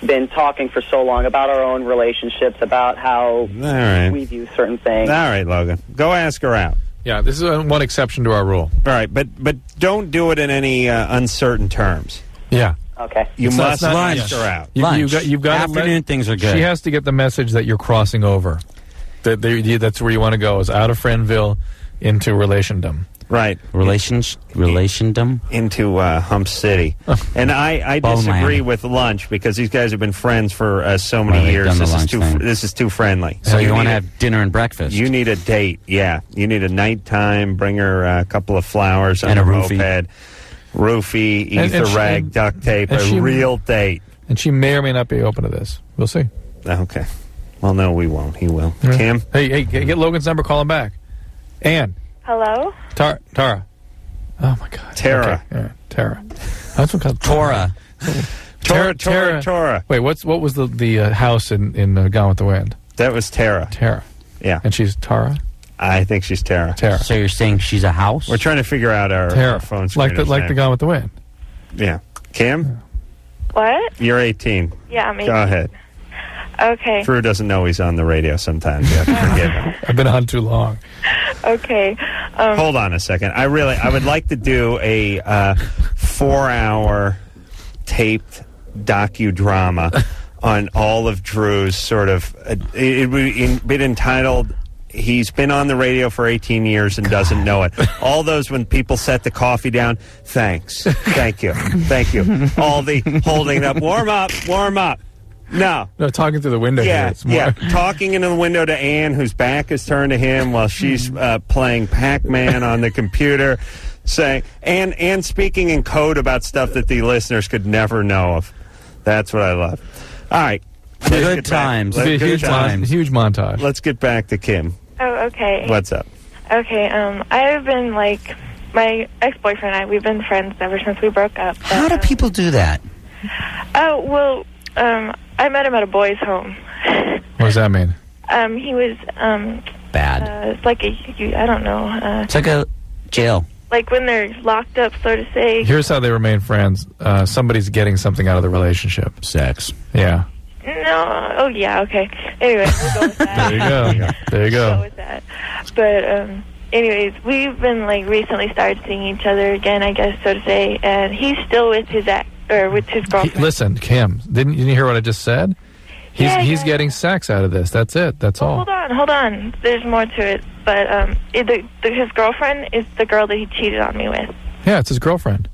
been talking for so long about our own relationships, about how
All right.
we view certain things.
All right, Logan. Go ask her out.
Yeah, this is one exception to our rule.
All right, but don't do it in any uncertain terms.
Yeah.
Okay.
You
It's
must
not-
ask her out.
You've got
Afternoon things are good.
She has to get the message that you're crossing over. That's where you want to go, is out of friendville into relationdom.
Right.
Relationdom?
Into Hump City. And I disagree with lunch because these guys have been friends for so many
Well, they've
years.
done the
This is
lunch
too
thing.
this is too friendly.
So you want to
need
have dinner and breakfast.
You need a date, yeah. You need a nighttime, bring her a couple of flowers on
And
a
a roofie.
moped, roofie, ether rag, duct tape, a real date.
And she may or may not be open to this. We'll see.
Okay. Well, no, we won't. He will.
Yeah.
Kim?
Hey, get Logan's number, call him back. Ann.
Hello?
Tara. Oh, my God.
Tara.
Okay. Yeah, Tara. That's what called
Tora.
Tora.
Wait, what was the house in Gone with the Wind?
That was Tara.
Tara.
Yeah.
And she's Tara?
I think she's Tara.
Tara.
So you're saying she's a house?
We're trying to figure out our
Tara.
phone
Like
screener's
the
name.
Gone with the Wind.
Yeah. Kim?
What?
You're 18.
Yeah, I'm 18.
Go ahead.
Okay.
Drew doesn't know he's on the radio sometimes. You have to forgive him.
I've been on too long.
Okay.
Hold on a second. I would like to do a 4-hour taped docudrama on all of Drew's sort of... it would be entitled... He's been on the radio for 18 years and doesn't know it. All those when people set the coffee down, thanks. Thank you. Thank you. All the holding it up. Warm up. Warm up. No,
talking through the window.
Yeah,
here.
Talking into the window to Ann, whose back is turned to him while she's playing Pac-Man on the computer, saying and speaking in code about stuff that the listeners could never know of. That's what I love. All right,
good times.
Huge montage.
Let's get back to Kim.
Oh, okay.
What's up?
Okay, I've been like my ex-boyfriend and I. We've been friends ever since we broke up. But,
How do people do that?
Oh well. I met him at a boys' home.
What does that mean?
He was
bad.
It's like I don't know.
It's like a jail.
Like when they're locked up, so to say.
Here's how they remain friends. Somebody's getting something out of the relationship.
Sex.
Yeah.
No. Oh yeah. Okay. Anyway, we'll go with that.
There you go. There you
We'll
go.
go with that. But anyways, we've been like recently started seeing each other again, I guess so to say, and he's still with his ex. Or with his girlfriend.
Listen, Kim, didn't you hear what I just said? He's getting sex out of this. That's it. That's all.
Hold on. There's more to it. But his girlfriend is the girl that he cheated on me with.
Yeah, it's his girlfriend.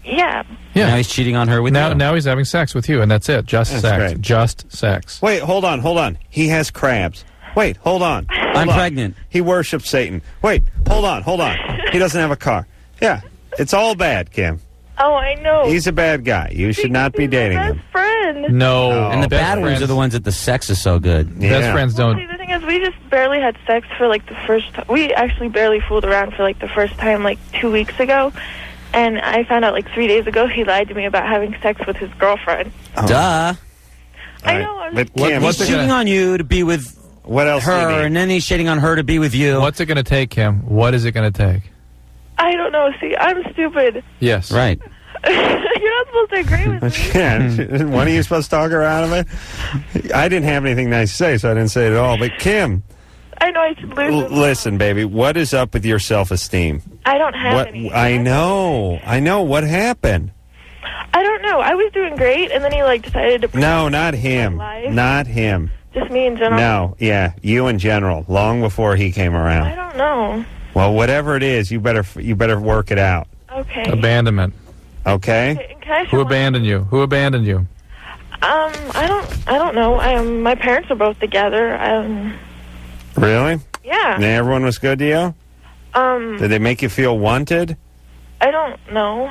Yeah.
Yeah.
Now he's cheating on her with you.
Now he's having sex with you, and that's it. Just
That's
sex.
great.
Just sex.
Wait, hold on. He has crabs. Wait, hold on.
I'm pregnant.
He worships Satan. Wait, hold on. He doesn't have a car. Yeah, it's all bad, Kim.
Oh, I know.
He's a bad guy. You should not be dating him.
Friend.
No.
And the bad ones are the ones that the sex is so good.
Best friends don't.
See, the thing is, we just barely had sex for like the first time. We actually barely fooled around for like the first time like 2 weeks ago. And I found out like 3 days ago he lied to me about having sex with his girlfriend.
Oh. Duh.
I know.
But Kim,
He's cheating on you to be with
what else
her, and then he's cheating on her to be with you.
What's it going to take, Kim? What is it going to take?
I don't know. See, I'm stupid.
Yes.
Right.
You're not supposed to agree with me.
Yeah, when are you supposed to talk her out of it? I didn't have anything nice to say, so I didn't say it at all. But Kim,
I know I should lose.
Listen, baby, what is up with your self-esteem?
I don't have any.
I know. What happened?
I don't know. I was doing great, and then he like decided to.
No, not him. Not him.
Just me in general.
No, yeah, you in general. Long before he came around.
I don't know.
Well, whatever it is, you better work it out.
Okay.
Abandonment.
Okay.
Who abandoned you?
I don't know. My parents are both together.
Really?
Yeah.
And everyone was good to you? Did they make you feel wanted?
I don't know.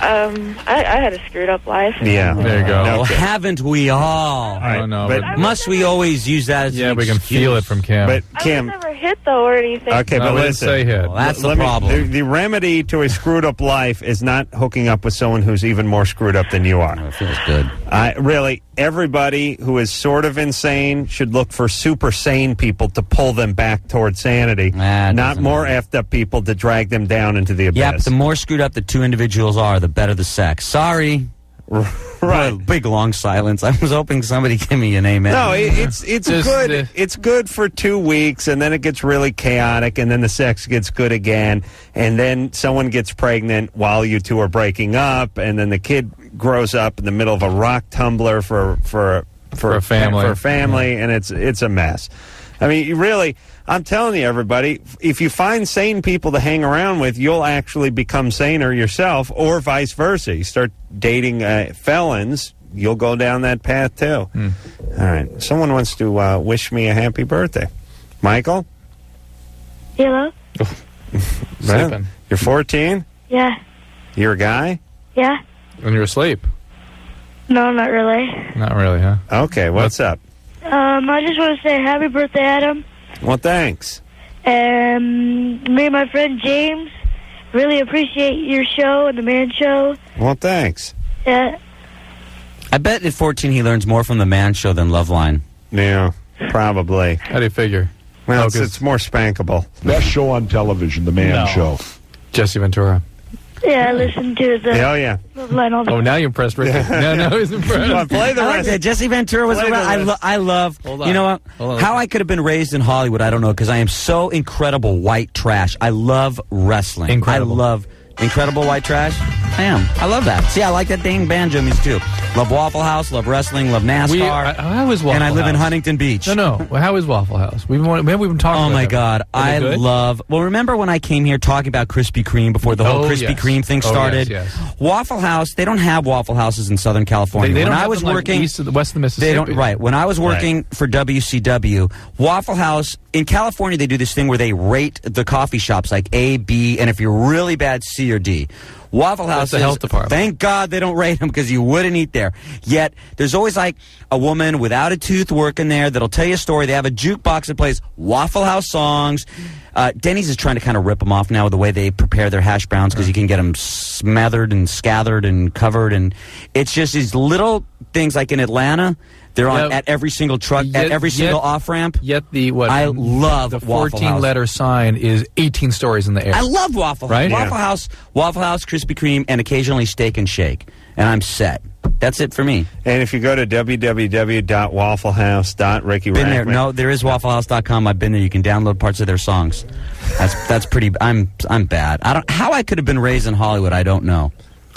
I had a screwed up life.
Yeah.
There you go.
Oh, haven't we all?
I don't know.
But
must we always use that as an
we can
excuse?
feel it from Kim.
But
I
Kim,
was never hit though or anything.
okay, but
we didn't
listen.
say hit.
Well, that's the
Let me-
problem.
The remedy to a screwed up life is not hooking up with someone who's even more screwed up than you are.
Oh, it feels good.
Really, everybody who is sort of insane should look for super sane people to pull them back toward sanity, not more effed up people to drag them down into the abyss.
Yeah, but the more screwed up the two individuals are, the better the sex. Sorry.
Right.
Big long silence. I was hoping somebody give me an amen.
No, it's good. It's good for 2 weeks, and then it gets really chaotic, and then the sex gets good again, and then someone gets pregnant while you two are breaking up, and then the kid grows up in the middle of a rock tumbler for a family, and it's a mess. I mean, you really, I'm telling you, everybody, if you find sane people to hang around with, you'll actually become saner yourself, or vice versa. You start dating felons, you'll go down that path, too. All right. Someone wants to wish me a happy birthday. Michael?
Hello?
Sleeping.
You're 14?
Yeah.
You're a guy?
Yeah.
When you're asleep.
No, not really.
Not really, huh?
Okay, what's up?
I just want to say happy birthday, Adam.
Well, thanks.
Me and my friend James really appreciate your show and the Man Show.
Well, thanks.
Yeah.
I bet at 14 he learns more from the Man Show than LoveLine.
Yeah, probably.
How do you figure?
Well, it's more spankable.
Best show on television, The Man Show.
Jesse Ventura.
Yeah, I listen to the
Oh, yeah.
LoveLine all the
Oh, now you're impressed, Ricky. No, he's impressed.
Come on, play the
I like
rest.
that. Jesse Ventura was
Play the
around.
rest.
I love.
Hold on.
You know what?
Hold on.
How I could have been raised in Hollywood, I don't know, because I am so incredible white trash. I love wrestling.
Incredible.
I love incredible white trash. I am. I love that. See, I like that dang banjo music too. Love Waffle House, love wrestling, love NASCAR.
How is Waffle House?
And I live in Huntington Beach.
No. Well, how is Waffle House? We've been talking about
Oh, my
that.
God. I
good?
love... Well, remember when I came here talking about Krispy Kreme before the whole Krispy Kreme thing started?
Yes.
Waffle House, they don't have Waffle Houses in Southern California.
They don't
when
have
I was
them, like,
working...
west of the Mississippi.
They don't, right. When I was working for WCW, Waffle House... In California, they do this thing where they rate the coffee shops like A, B, and if you're really bad, C or D. Waffle House
the health department.
Thank God they don't rate them because you wouldn't eat there. Yet, there's always like a woman without a tooth working there that'll tell you a story. They have a jukebox that plays Waffle House songs. Denny's is trying to kind of rip them off now with the way they prepare their hash browns because you can get them smothered and scathered and covered. And it's just these little things like in Atlanta. They're on at every single truck, at every single off-ramp.
Yet
I love
the
Waffle House.
14-letter sign is 18 stories in the air.
I love Waffle House.
Right?
Waffle House, Krispy Kreme, and occasionally Steak and Shake. And I'm set. That's it for me.
And if you go to www.wafflehouse.RickyRachtman.
Been there. No, there is wafflehouse.com. I've been there. You can download parts of their songs. That's pretty. I'm bad. How I could have been raised in Hollywood, I don't know.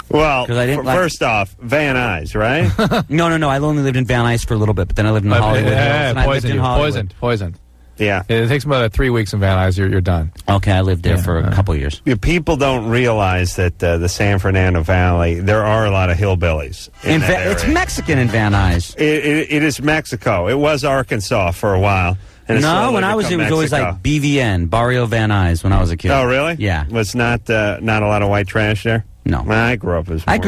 Well,
I didn't
first off, Van Nuys, right?
No. I only lived in Van Nuys for a little bit, but then I lived in Hollywood. And I lived in Hollywood.
Poisoned.
Yeah.
It takes about 3 weeks in Van Nuys. You're done.
Okay, I lived there for a couple of years.
People don't realize that the San Fernando Valley, there are a lot of hillbillies.
It's Mexican in Van Nuys.
It is Mexico. It was Arkansas for a while. And
No, when I was, it was always like BVN, Barrio Van Nuys, when I was a kid.
Oh, really?
Yeah.
Was not a lot of white trash there?
No.
I grew up as
I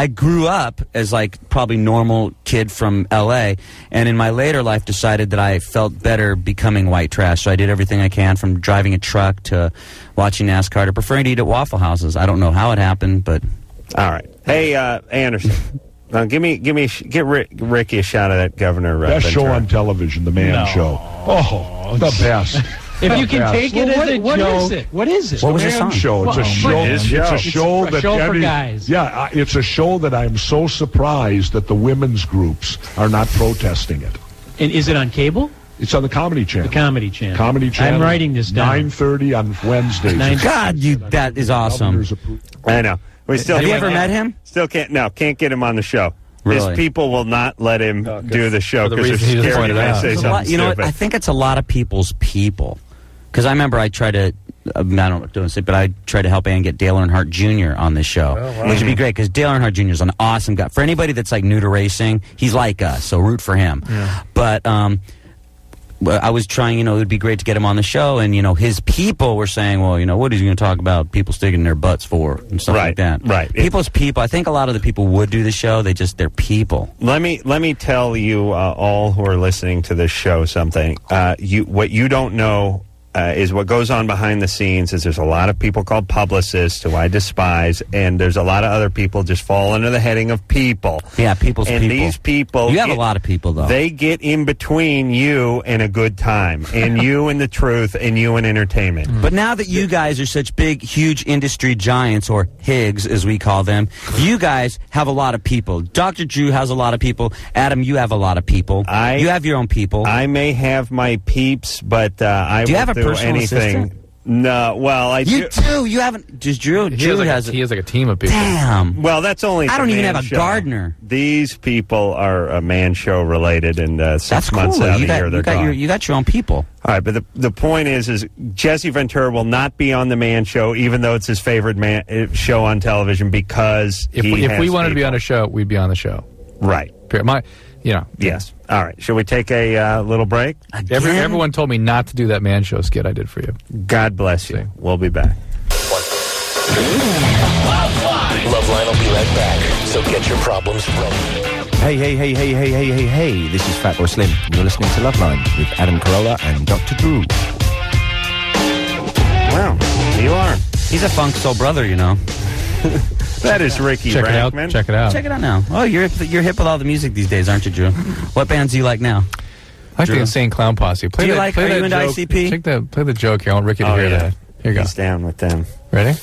grew up as like probably normal kid from L.A. and in my later life decided that I felt better becoming white trash. So I did everything I can from driving a truck to watching NASCAR to preferring to eat at Waffle Houses. I don't know how it happened, but...
All right. Hey, Anderson. Give Ricky a shot at that Governor.
Best show on television, The Man Show. Oh, the best.
If you can take it as a joke, what is it?
What was the Man Show? It's a show. It's a show that
for guys.
Yeah, it's a show that I'm so surprised that the women's groups are not protesting it.
And is it on cable?
It's on the Comedy Channel.
The Comedy Channel.
Comedy Channel.
I'm writing this down.
9:30 on Wednesdays.
God, that is awesome.
I know.
Have you ever met him?
Still can't get him on the show.
Really?
His people will not let him do the show
for the
because they're
reason he just
scared he
pointed
may
out.
say something
You know what?
stupid.
I think it's a lot of people's people. Because I remember I tried to, I don't know, but I tried to help Ann get Dale Earnhardt Jr. on this show, which would be great because Dale Earnhardt Jr. is an awesome guy. For anybody that's like new to racing, he's like us, so root for him.
Yeah.
But I was trying, it would be great to get him on the show, and his people were saying, well, what is he going to talk about people sticking their butts for and stuff like that.
Right.
People's people. I think a lot of the people would do the show. They're people.
Let me tell you all who are listening to this show something. What you don't know is what goes on behind the scenes is there's a lot of people called publicists who I despise, and there's a lot of other people just fall under the heading of people.
Yeah, people's
and
people.
These people...
You have a lot of people, though.
They get in between you and a good time, and you and the truth, and you and entertainment.
But now that you guys are such big, huge industry giants, or HIGs, as we call them, you guys have a lot of people. Dr. Drew has a lot of people. Adam, you have a lot of people. You have your own people.
I may have my peeps, but I
do you
won't
have a
do
personal
anything.
assistant?
No, well, I
You do. You haven't. Just Drew.
He
Drew
has like a team of people.
Damn.
Well, that's only.
I don't
the
even
Man
have a
Show.
gardener.
These people are Man Show related, and 6
That's
months
cool.
out
You
of the year they're
got
gone.
you got your own people.
All right, but the point is Jesse Ventura will not be on the Man Show, even though it's his favorite show on television, because
If we wanted to be on a show, we'd be on the show.
Right. Yes. All right. Shall we take a little break?
Everyone told me not to do that Man Show skit I did for you.
God bless you. We'll be back.
LoveLine will be right back, so get your problems ready.
Hey, this is Fatboy Slim. You're listening to LoveLine with Adam Carolla and Dr. Drew.
Wow, you are.
He's a funk soul brother,
That is Riki Rachtman.
Check it out.
Check it out now. Oh, you're hip with all the music these days, aren't you, Drew? What bands do you like now?
I like the Insane Clown Posse.
Do you like? Are you into
joke.
ICP?
Play the joke here. I want Ricky to hear that. Here you go.
He's down with them.
Ready?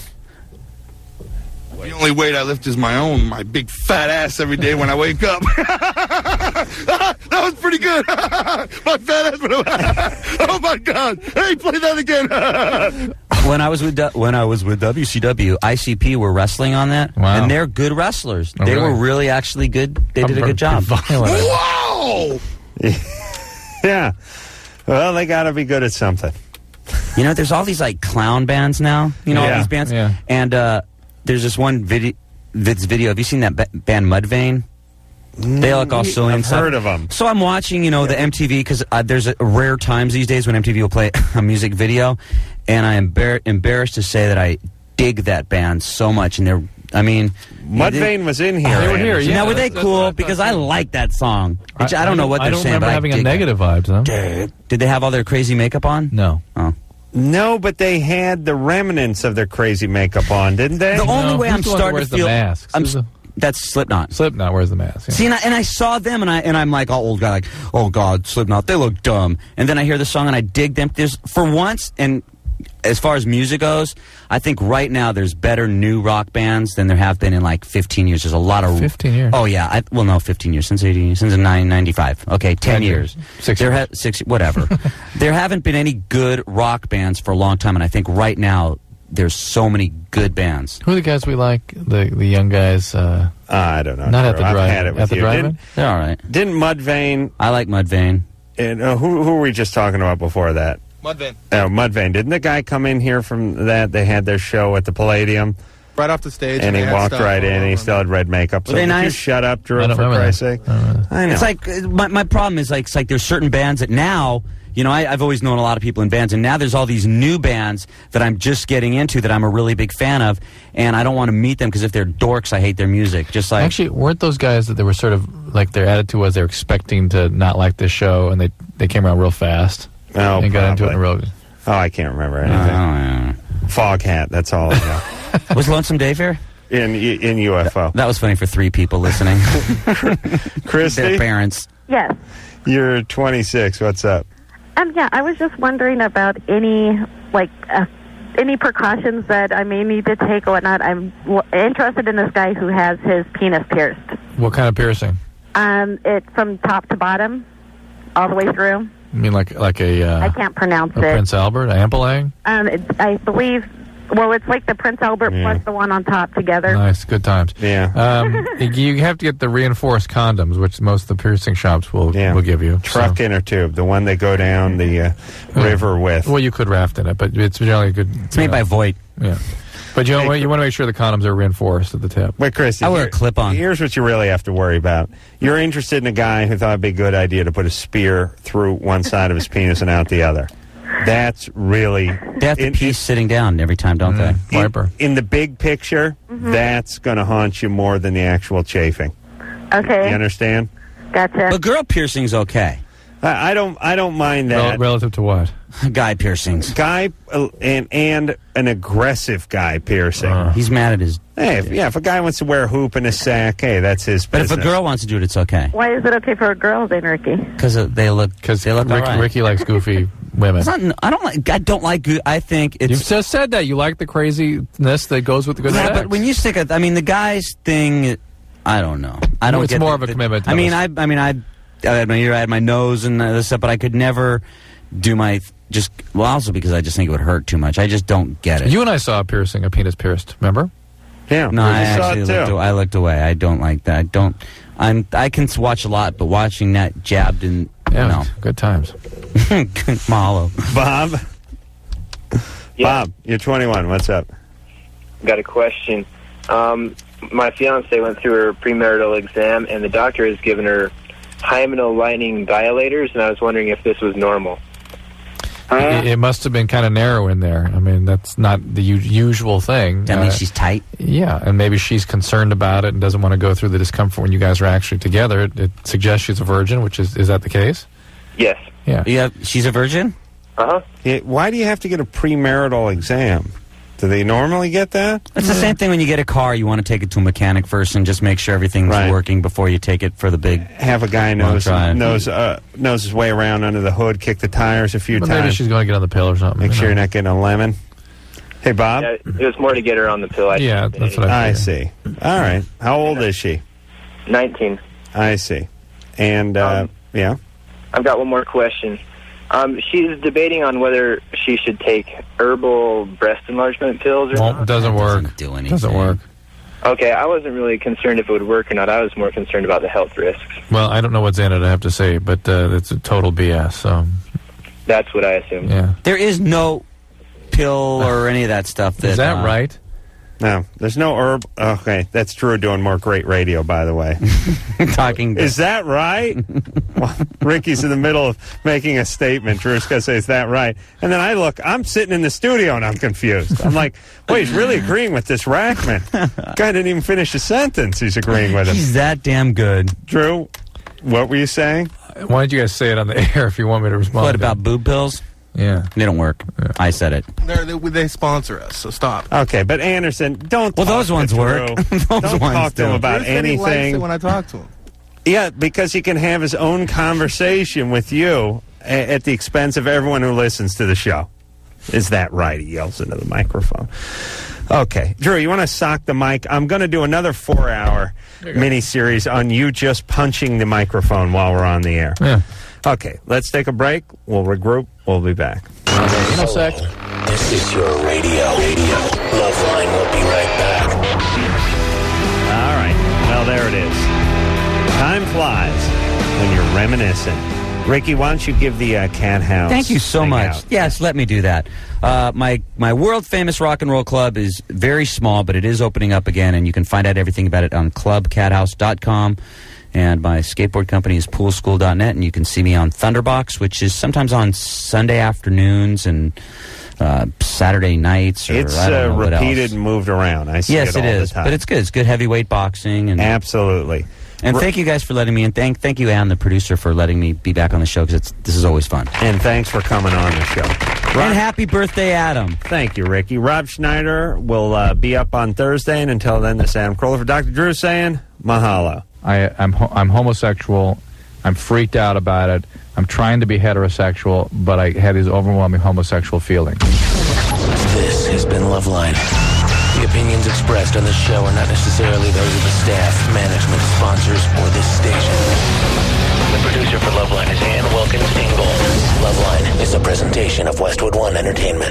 The only weight I lift is my own, my big fat ass every day when I wake up. That was pretty good. My fat ass. Oh, my God. Hey, play that again.
When I was with WCW, ICP were wrestling on that, and they're good wrestlers.
Oh,
they
really?
were really actually good. They did a good job.
Whoa!
Yeah. Well, they got to be good at something.
You know, there's all these like clown bands now. You know, all these bands.
Yeah.
And there's this one video. Have you seen that band Mudvayne? They look all silly and
I've
stuff.
heard of them.
So I'm watching, the MTV, because there's rare times these days when MTV will play a music video, and I am embarrassed to say that I dig that band so much. And
Mudvayne was in here.
They were here, yeah.
Now, were they cool? Because I like that song. I don't know what they're saying, but I
having a
dig
negative vibes, though.
Did they have all their crazy makeup on?
No.
Oh.
No, but they had the remnants of their crazy makeup on, didn't they?
The only way I'm starting to feel...
The
that's Slipknot.
Slipknot wears the mask. Yeah.
See, and I saw them, and I'm like all old guy, like, oh God, Slipknot, they look dumb. And then I hear the song, and I dig them. There's for once, and as far as music goes, I think right now there's better new rock bands than there have been in like 15 years. There's a lot of
15 years.
Oh yeah, 15 years since 1995. Okay, 10 years.
6 years.
6 whatever. There haven't been any good rock bands for a long time, and I think right now there's so many good bands.
Who are the guys we like? The young guys?
I don't know.
Not at the drive-in.
I've had it with
at the
you.
drive-in?
They're all right.
Didn't Mudvayne...
I like Mudvayne.
And who were we just talking about before that?
Mudvayne.
Oh, Mudvayne. Didn't the guy come in here from that? They had their show at the Palladium.
Right off the stage.
And he
had
walked
stuff
right in,
all
and he
over
still had red makeup.
Were
So
they
would
nice?
you shut up, Drew,
I don't
for
remember
Christ's
that.
sake? I know.
It's like my problem is like it's like there's certain bands that now, I've always known a lot of people in bands, and now there's all these new bands that I'm just getting into that I'm a really big fan of, and I don't want to meet them because if they're dorks, I hate their music. Just like
Actually, weren't those guys that they were sort of like their attitude was they were expecting to not like this show, and they came around real fast and got into it in a real.
Oh, I can't remember anything. Foghat, that's all I know.
Was Lonesome Dave here?
In UFO.
That was funny for 3 people listening.
Christy?
Their parents.
Yes.
You're 26. What's up?
Yeah, I was just wondering about any precautions that I may need to take or whatnot. I'm interested in this guy who has his penis pierced.
What kind of piercing?
It's from top to bottom, all the way through.
You mean like a?
I can't pronounce
a
it.
Prince Albert, an Ampelang?
I believe. Well, it's like the Prince Albert plus the one on top together.
Nice, good times.
Yeah.
You have to get the reinforced condoms, which most of the piercing shops will give you.
Truck inner tube, the one they go down the river with.
Well, you could raft in it, but it's generally good.
It's made by Voight.
Yeah. But you want to make sure the condoms are reinforced at the tip.
Wait, Chris,
I wear a clip-on.
Here's what you really have to worry about. You're interested in a guy who thought it'd be a good idea to put a spear through one side of his penis and out the other. That's really...
They have to pee sitting down every time, don't they?
Viper.
In the big picture, that's going to haunt you more than the actual chafing.
Okay.
You understand?
Gotcha.
But girl piercing's okay.
I don't mind that.
Relative to what?
Guy piercings.
Guy and an aggressive guy piercing.
He's mad at his...
Hey, if a guy wants to wear a hoop in a sack, hey, that's his business.
But if a girl wants to do it, it's okay.
Why is it okay for a girl then, Ricky?
Because they look all right.
Ricky likes goofy women.
It's not, I don't like I think it's...
You've just said that. You like the craziness that goes with the good sex.
But when you stick the guys thing, I don't know. I don't
It's
get
more of a commitment.
I had my ear, I had my nose and this stuff, but I could never do my... also because I just think it would hurt too much. I just don't get it.
You and I saw a penis pierced, remember?
Yeah.
No, I looked away. I don't like that. I can watch a lot, but watching that jabbed in... no.
Good times.
Mahalo.
Bob? Bob, you're 21. What's up?
Got a question. My fiance went through her premarital exam, and the doctor has given her hymenal lining dilators, and I was wondering if this was normal.
It must have been kind of narrow in there. I mean, that's not the usual thing.
That means she's tight?
Yeah, and maybe she's concerned about it and doesn't want to go through the discomfort when you guys are actually together. It suggests she's a virgin, which is that the case?
Yes.
Yeah.
She's a virgin?
Uh-huh.
Why do you have to get a premarital exam? Do they normally get that?
It's the same thing when you get a car. You want to take it to a mechanic first and just make sure everything's working before you take it for the big...
Have a guy knows his way around under the hood, kick the tires a few times.
Maybe she's going to get on the pill or something.
Make sure you're not getting a lemon. Hey, Bob?
Yeah, it was more to get her on the pill.
That's what
I see. All right. How old is she?
19.
I see. And, yeah?
I've got one more question. She's debating on whether she should take herbal breast enlargement pills or not.
It doesn't work. Doesn't work.
Okay, I wasn't really concerned if it would work or not. I was more concerned about the health risks.
Well, I don't know what's in it, I have to say, but it's a total BS. So.
That's what I assumed.
Yeah.
There is no pill or any of that stuff.
Is that right?
No, there's no herb. Okay, that's Drew doing more great radio, by the way.
Talking.
Is that right? Well, Ricky's in the middle of making a statement. Drew's going to say, is that right? And then I'm sitting in the studio and I'm confused. I'm like, wait, he's really agreeing with this Rachtman. Guy didn't even finish a sentence. He's agreeing with him.
He's that damn good.
Drew, what were you saying?
Why don't you guys say it on the air if you want me to respond?
What about boob pills?
Yeah.
They don't work. Yeah. I said it.
They sponsor us, so stop.
Okay, but Anderson, don't
Well, those ones work.
Those
don't
ones
talk to him about
He likes
anything.
it when I talk to him.
Yeah, because he can have his own conversation with you at the expense of everyone who listens to the show. Is that right? He yells into the microphone. Okay. Drew, you want to sock the mic? I'm going to do another 4-hour mini-series on you just punching the microphone while we're on the air.
Yeah.
Okay, let's take a break. We'll regroup. We'll be back.
No sex.
This is your radio. LoveLine will be right back.
All right. Well, there it is. Time flies when you're reminiscing. Ricky, why don't you give the cat house?
Thank you so much.
out?
Yes, let me do that. My world famous rock and roll club is very small, but it is opening up again, and you can find out everything about it on clubcathouse.com. And my skateboard company is poolschool.net, and you can see me on Thunderbox, which is sometimes on Sunday afternoons and Saturday nights. Or
It's
I don't know what
repeated
else.
and moved around. I see
Yes,
it all
is.
the time.
But it's good. It's good heavyweight boxing. And
absolutely.
And thank you guys for letting me in. Thank you, Ann, the producer, for letting me be back on the show, because this is always fun.
And thanks for coming on the show.
And happy birthday, Adam.
Thank you, Ricky. Rob Schneider will be up on Thursday, and until then, this is Adam Carolla for Dr. Drew saying mahalo.
I'm homosexual. I'm freaked out about it. I'm trying to be heterosexual, but I had these overwhelming homosexual feelings.
This has been LoveLine. The opinions expressed on this show are not necessarily those of the staff, management, sponsors, or this station. The producer for LoveLine is Ann Wilkins Ingle. LoveLine is a presentation of Westwood One Entertainment.